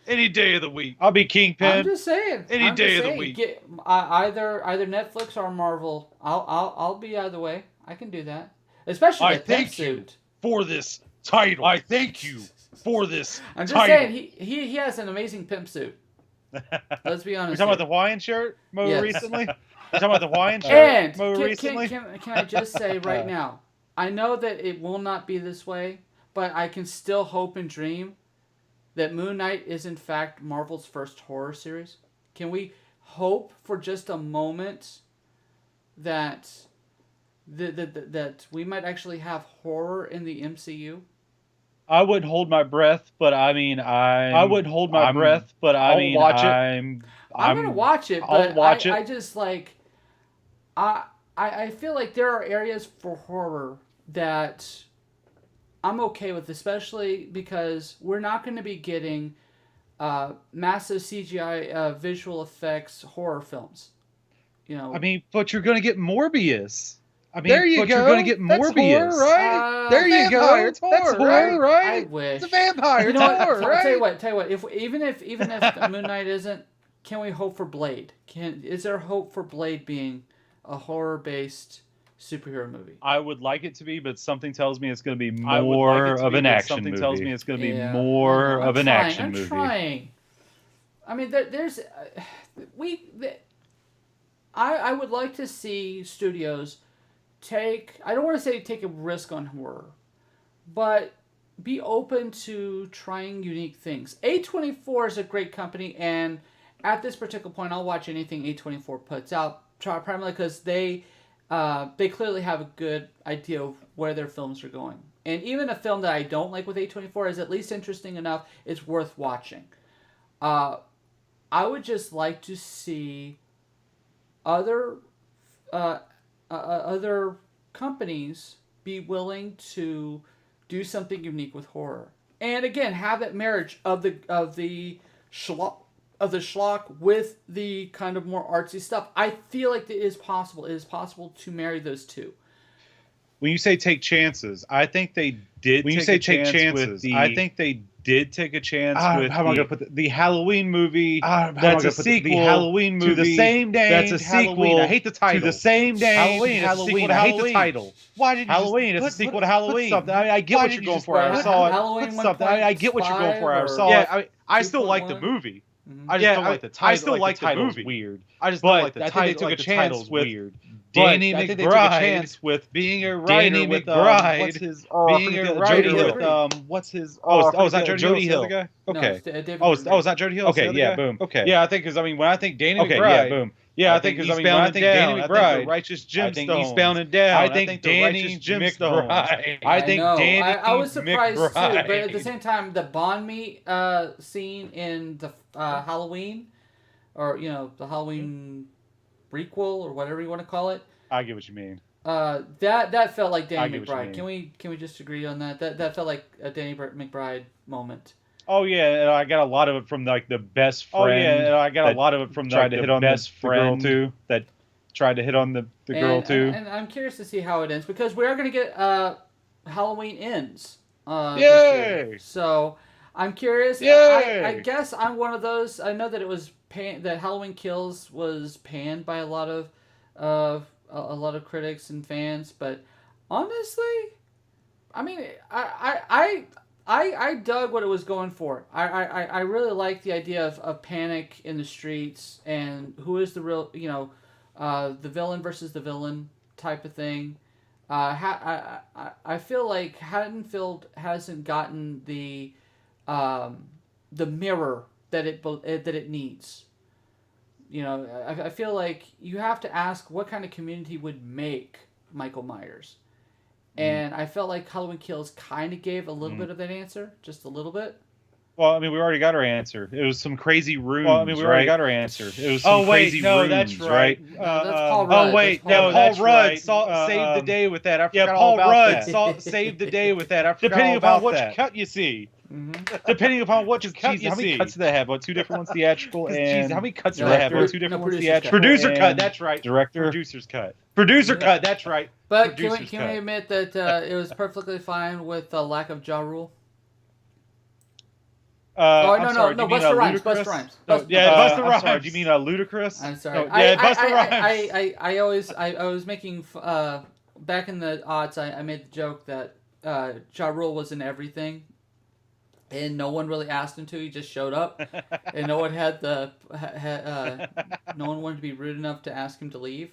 S2: Any day of the week.
S4: I'll be Kingpin.
S1: I'm just saying.
S2: Any day of the week.
S1: Either Netflix or Marvel. I'll be either way. I can do that. Especially the pimp suit.
S2: For this title. I thank you for this
S1: I'm just saying, he has an amazing pimp suit. Let's be honest.
S4: You're talking about the Hawaiian shirt recently? You're talking about the Hawaiian shirt
S1: and
S4: recently?
S1: Can I just say right now, I know that it will not be this way, but I can still hope and dream that Moon Knight is in fact Marvel's first horror series. Can we hope for just a moment that that we might actually have horror in the MCU?
S4: I wouldn't hold my breath, but I mean, I'm going to watch it, but
S1: I just like, I feel like there are areas for horror that I'm okay with, especially because we're not going to be getting massive CGI visual effects horror films. You know,
S4: I mean, but you're going to get Morbius. I mean,
S2: there you go.
S4: You're going to get Morbius.
S2: That's horror, right? There you go. It's horror,
S1: That's horror,
S2: right?
S1: I wish.
S2: It's a vampire.
S1: You know what?
S2: Horror, right?
S1: Tell you what. If even if Moon Knight isn't, can we hope for Blade? Is there hope for Blade being a horror-based superhero movie?
S4: I would like it to be, but something tells me it's going to be more of an action movie. Something tells me it's going to be more of an action movie.
S1: I'm trying. I mean, there's I would like to see studios I don't want to say take a risk on horror, but be open to trying unique things. A24 is a great company, and at this particular point, I'll watch anything A24 puts out, primarily because they clearly have a good idea of where their films are going. And even a film that I don't like with A24 is at least interesting enough, it's worth watching. I would just like to see other companies be willing to do something unique with horror, and again have that marriage of the schlock with the kind of more artsy stuff. I feel like it is possible. It is possible to marry those two.
S4: When you say take chances, I think they did. When you say take chances, I think they did take a chance with how am I going to put the Halloween movie. That's a sequel. The Halloween movie to the same name. That's a sequel. I hate the title. To the same name. Halloween. I hate the title. Why did you Halloween? It's a sequel to Halloween. I get what you're going for. I saw it. I get what you're going for. I saw it. Yeah, I still like the movie. I just don't like the title. I still like the movie. Weird. I just don't like the title. I think they took a chance with weird. Danny McBride with being a writer. Danny McBride. What's his? Being a writer with what's his? Is that Jody Hill? Okay. No, is that Jody Hill? Okay. Yeah. Boom. Okay. Yeah. I think because when I think Danny McBride. Yeah. Boom. Yeah. I think because when I think Danny McBride, Righteous Gemstone. I think Eastbound and Down. I think Danny Gemstone. I think Danny.
S1: I was surprised too, but at the same time, the Bond Me scene in the Halloween, or the Halloween prequel or whatever you want to call it.
S4: I get what you mean.
S1: That felt like Danny McBride. Can we just agree on that? That felt like a Danny McBride moment.
S4: Oh yeah, and I got a lot of it from like the best friend. Oh yeah, and I got a lot of it from tried to hit on best friend the girl too. That tried to hit on the girl too. And I'm
S1: curious to see how it ends because we are going to get Halloween Ends.
S4: Yay!
S1: So I'm curious. I guess I'm one of those. I know that it was that Halloween Kills was panned by a lot of critics and fans, but honestly, I mean, I dug what it was going for. I really like the idea of panic in the streets and who is the real, the villain versus the villain type of thing. I feel like Haddonfield hasn't gotten the mirror that it needs. I feel like you have to ask what kind of community would make Michael Myers. And I felt like Halloween Kills kind of gave a little bit of that answer, just a little bit.
S4: Well, I mean, we already got our answer. It was some crazy rooms. Well, I mean, we already got our answer. It was some crazy rooms, that's right.
S1: No, that's Paul Rudd.
S4: Oh wait, Paul Rudd saved the day with that. I forgot all about that. Paul Rudd saved the day with that. I forgot all about that. Depending upon which cut you see. Mm-hmm. Depending upon what cut you see. How many cuts do they have? What, 2 different ones theatrical and... how many cuts do they have? 2 different ones theatrical. Producer cut, that's right. Director. Producer's cut. Producer cut, that's right.
S1: But can we admit that it was perfectly fine with the lack of Ja Rule? No, Busta Rhymes. Busta Rhymes.
S4: Busta Rhymes. Sorry, do you mean Ludacris?
S1: I'm sorry.
S4: Busta Rhymes.
S1: I was making back in the odds. I made the joke that Ja Rule was in everything, and no one really asked him to. He just showed up, and no one no one wanted to be rude enough to ask him to leave,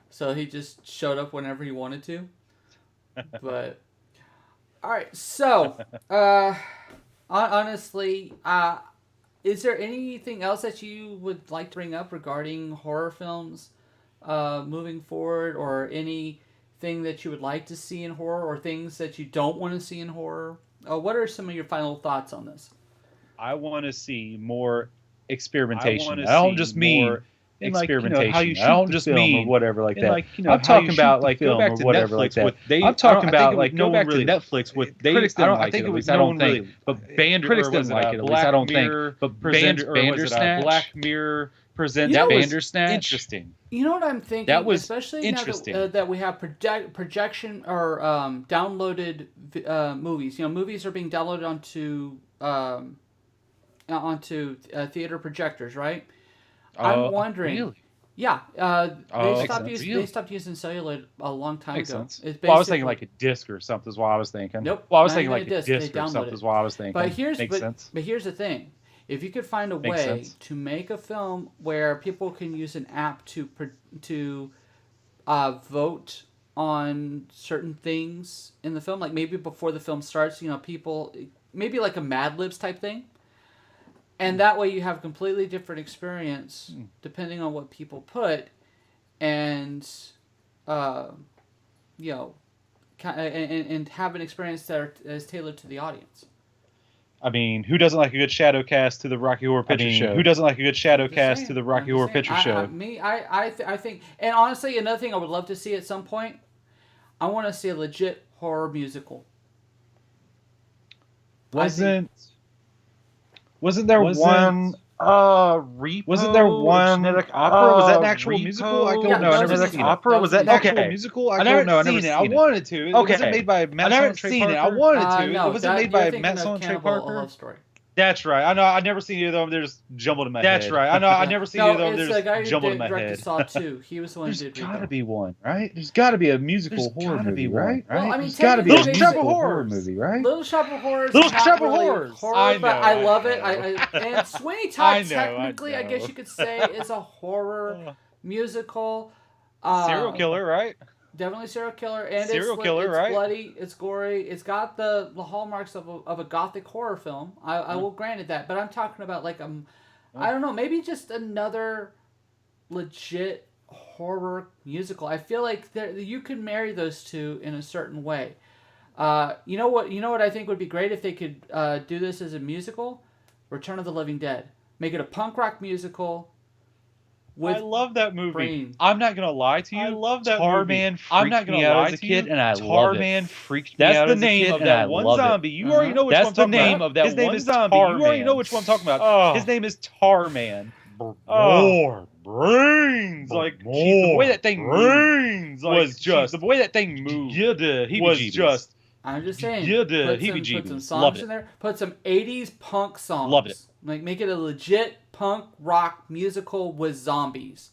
S1: so he just showed up whenever he wanted to. But all right, so honestly, is there anything else that you would like to bring up regarding horror films moving forward, or anything that you would like to see in horror, or things that you don't want to see in horror? What are some of your final thoughts on this?
S4: I want to see more experimentation. I don't just mean experimentation. How you shoot I don't just mean or whatever like that. I'm talking about go back to whatever like that. I'm talking about go back to Netflix with critics didn't like it. At least I don't think. But critics didn't like it. At least I don't think. But Bandersnatch. Black Mirror presents Bandersnatch. Interesting.
S1: You know what I'm thinking? That was especially interesting. Now that we have projection or downloaded movies. Movies are being downloaded onto theater projectors, right? I'm wondering. Really? Yeah. They stopped using celluloid a long time ago.
S4: Sense. Well, I was thinking like a disc or something is what I was thinking.
S1: Nope.
S4: Well, I was thinking like a disc or something is what I was thinking.
S1: But here's the thing. If you could find a way to make a film where people can use an app to vote on certain things in the film, like maybe before the film starts, people, maybe like a Mad Libs type thing, and that way you have a completely different experience depending on what people put, and and have an experience that is tailored to the audience.
S4: I mean, who doesn't like a good shadow cast to the Rocky Horror Picture Show? Who doesn't like a good shadow cast to the Rocky Horror Picture Show?
S1: I think, and honestly, another thing I would love to see at some point, I want to see a legit horror musical.
S4: Wasn't there one Repo? Wasn't there one genetic opera? Was that an actual musical? I don't know. I never seen it. Opera? Was that an actual musical? I don't know. I never seen it. I wanted to. Was it made by Matt Stone and Trey Parker? I wanted to. Was it made by Matt Stone and Trey Parker? That's right. I know. I've never seen either of them. They're just jumbled in my head. That's right. I know. I've never seen either of them. They're just jumbled in my head.
S1: Saw 2. He was the one who did.
S4: There's got to be one, right? There's got to be a musical horror movie, right?
S1: Well, I mean,
S4: there's got to be a musical horror movie, right?
S1: Little Shop of Horrors.
S4: Little Shop of Horrors.
S1: I know. But I love it. And Sweeney Todd, technically, I guess you could say, is a horror musical.
S4: Serial killer, right?
S1: Definitely serial killer, and
S4: it's right?
S1: bloody, it's gory, it's got the hallmarks of a gothic horror film. I will grant it that, but I'm talking about like I don't know, maybe just another legit horror musical. I feel like you could marry those two in a certain way. You know what I think would be great if they could do this as a musical? Return of the Living Dead. Make it a punk rock musical.
S4: I love that movie. Brain. I'm not gonna lie to you. I love that movie. I'm not gonna lie to you.
S2: And I love it.
S4: Tarman freaked me out as a kid, and I love it. That's the name of that one zombie. You already know which one I'm talking about. That's the name of that one zombie. You already know which one I'm talking about. His name is Tarman. More brains, like the way that thing moved was just the way that thing moved. Was just.
S1: I'm just saying.
S4: Put
S1: some songs in there. Put some '80s punk songs.
S4: Loved it.
S1: Like make it a legit punk rock musical with zombies.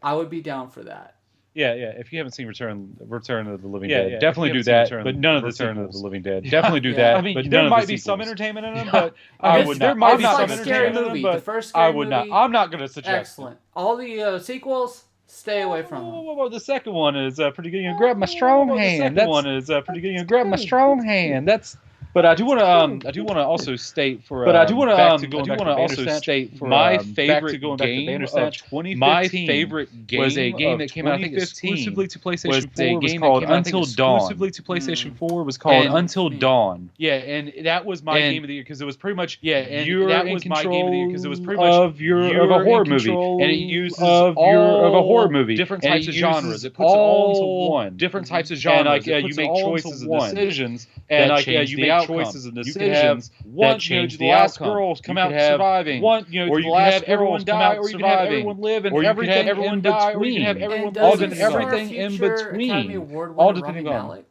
S1: I would be down for that.
S4: Yeah. If you haven't seen Return of the Living Dead, definitely do that. But none of the Return of the Living Dead. Definitely do that. I mean, there might be some entertainment in them, but I would not. There might be some entertainment in them, but
S1: the first scary movie,
S4: I would not. I'm not going to suggest.
S1: Excellent. All the sequels, stay away from them.
S4: The second one is pretty good. You grab my strong hand. The second one is pretty good. You grab my strong hand. That's. But I do want to also state for. But I do want to also state for my favorite game of 2015. My favorite game was a game that came out, I think, exclusively to PlayStation 4. Was called Until Dawn. Exclusively to PlayStation 4 was called Until Dawn. Yeah, and that was my game of the year because it was pretty much that was my game of the year because it was pretty much of a horror movie, and it uses of a horror movie, different types of genres. It puts it all into one. Different types of genres. And like you make choices and decisions, and like you make choices and decisions that change the outcome. Girls come out surviving, or you can have everyone die, or you can have everyone live, and everything in between. Or you can have everyone live, and everything in between. All depending on.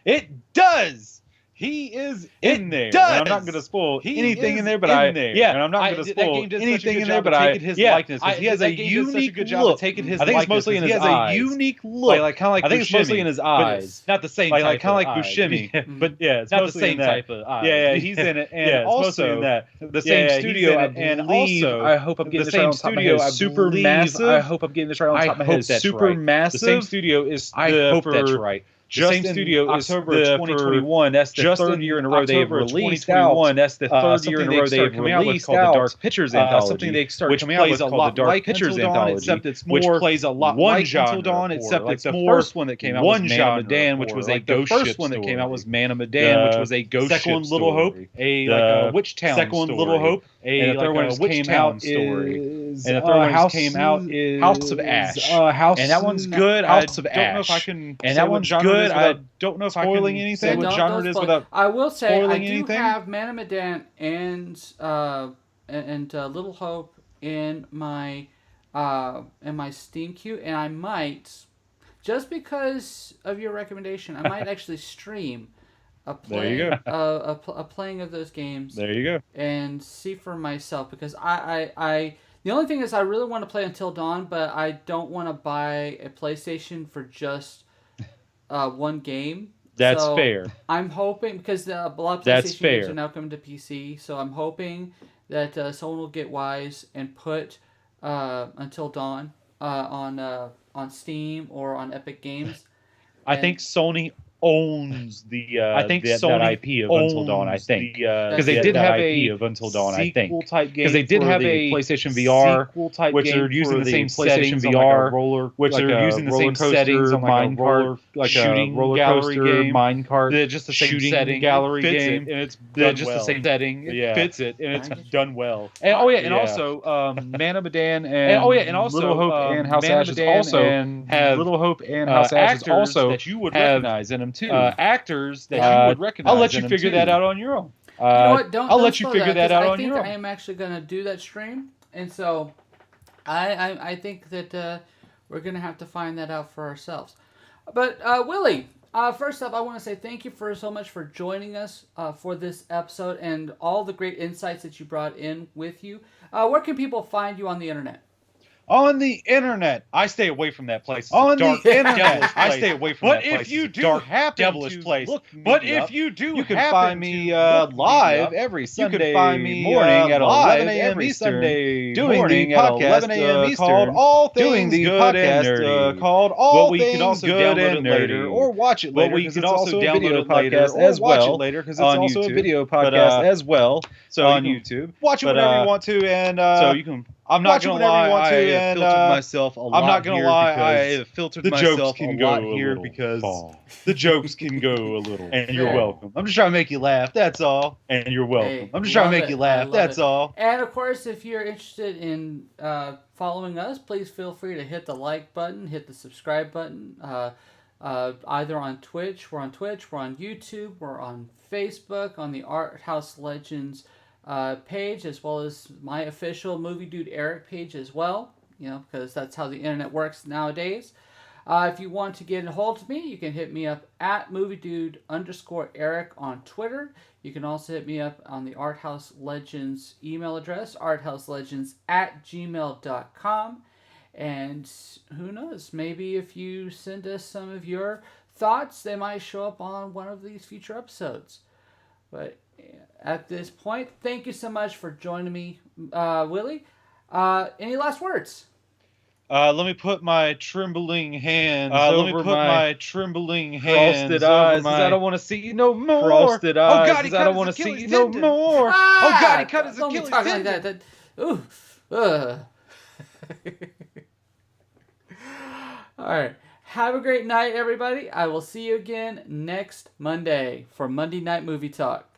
S4: It does. He is in there. And I'm not going to spoil anything in there, but and I'm not going to spoil anything in there, but his likeness. He has a unique look. I think it's mostly in his eyes. He has a unique look. Like kind of like I think it's mostly in his eyes. Not the same type. Like kind of like Buscemi, but yeah, it's not the same type of eyes. Yeah, he's in it, and also in that the same studio, and also I hope I'm getting the same studio. Supermassive. I hope I'm getting this right on top of my head. Supermassive. The same studio is. I hope that's right. Just the same studio is October 2021. That's the third year in a row they have released out. That's the third year in a row they have released out. The Dark Pictures Anthology, something they start coming out with called the Dark Pictures Anthology, except it's more which plays a lot like Until Dawn, except it's the first one that came out was Man of Medan, which was a ghost ship. The first one that came out was Man of Medan, which was a ghost ship. Second one, Little Hope, a witch town story. Second one, Little Hope. And the third one came out story. And the third one came out is House of Ash. And that one's good. House of Ash. I don't know if I can. And that one's good. I don't know if spoiling anything. What genre it is without.
S1: I will say I do have Man of Medan and Little Hope in my Steam queue, and I might, just because of your recommendation, I might actually stream a playing of those games.
S4: There you go.
S1: And see for myself, because I the only thing is I really want to play Until Dawn, but I don't want to buy a PlayStation for just one game.
S4: That's fair.
S1: I'm hoping, because a lot of PlayStation games are now coming to PC, so I'm hoping that someone will get wise and put Until Dawn on Steam or on Epic Games.
S4: I think Sony owns the that IP of Until Dawn. I think because they did have a of Until Dawn. I think because they did have a PlayStation VR, which are using the same PlayStation VR, which are using the same settings on minecart, like a roller coaster game, minecart. Just the same shooting gallery game, and it's just the same setting. It fits it, and it's done well. And also Man of Medan and Little Hope and House of Ashes also have Little Hope and House of Ashes also that you would recognize in them too. Actors that you would recognize. I'll let you figure that out on your own.
S1: You know what? Don't
S4: let you figure that out on your own.
S1: I think I am actually going to do that stream, and so I think that we're going to have to find that out for ourselves. But Willie, first up, I want to say thank you so much for joining us for this episode and all the great insights that you brought in with you. Where can people find you on the internet?
S4: On the internet, I stay away from that place. On the internet, I stay away from that place. But if you do happen devilish place. But if you do, you can find me live every Sunday morning at 11 a.m. Eastern, doing the podcast 11 a.m. called All Things Good and Nerdy. Called All Things Good and Nerdy, or watch it later because it's also a video podcast as well. Watch it later because it's also a video podcast as well. So on YouTube, watch it whenever you want to, and so you can. I'm not gonna lie, I have filtered myself a lot. I'm not gonna lie, I have filtered myself a lot here because the jokes can go a little. And you're welcome. I'm just trying to make you laugh. That's all. And you're welcome. I'm just trying to make you laugh. That's all.
S1: And of course, if you're interested in following us, please feel free to hit the like button, hit the subscribe button. Either on Twitch, we're on YouTube, we're on Facebook, on the Art House Legends page, as well as my official MovieDude Eric page as well, because that's how the internet works nowadays. If you want to get a hold of me, you can hit me up at MovieDude_Eric on Twitter. You can also hit me up on the Art House Legends email address, arthouselegends@gmail.com. And who knows, maybe if you send us some of your thoughts, they might show up on one of these future episodes. But at this point, thank you so much for joining me, Willie. Any last words?
S4: Let me put my trembling hands over my trembling hands. Frosted eyes, because I don't want to see you no more. Frosted eyes, because I don't want to see you no more. Oh God, he cut his Achilles tendon. Like that.
S1: Ooh. All right. Have a great night, everybody. I will see you again next Monday for Monday Night Movie Talk.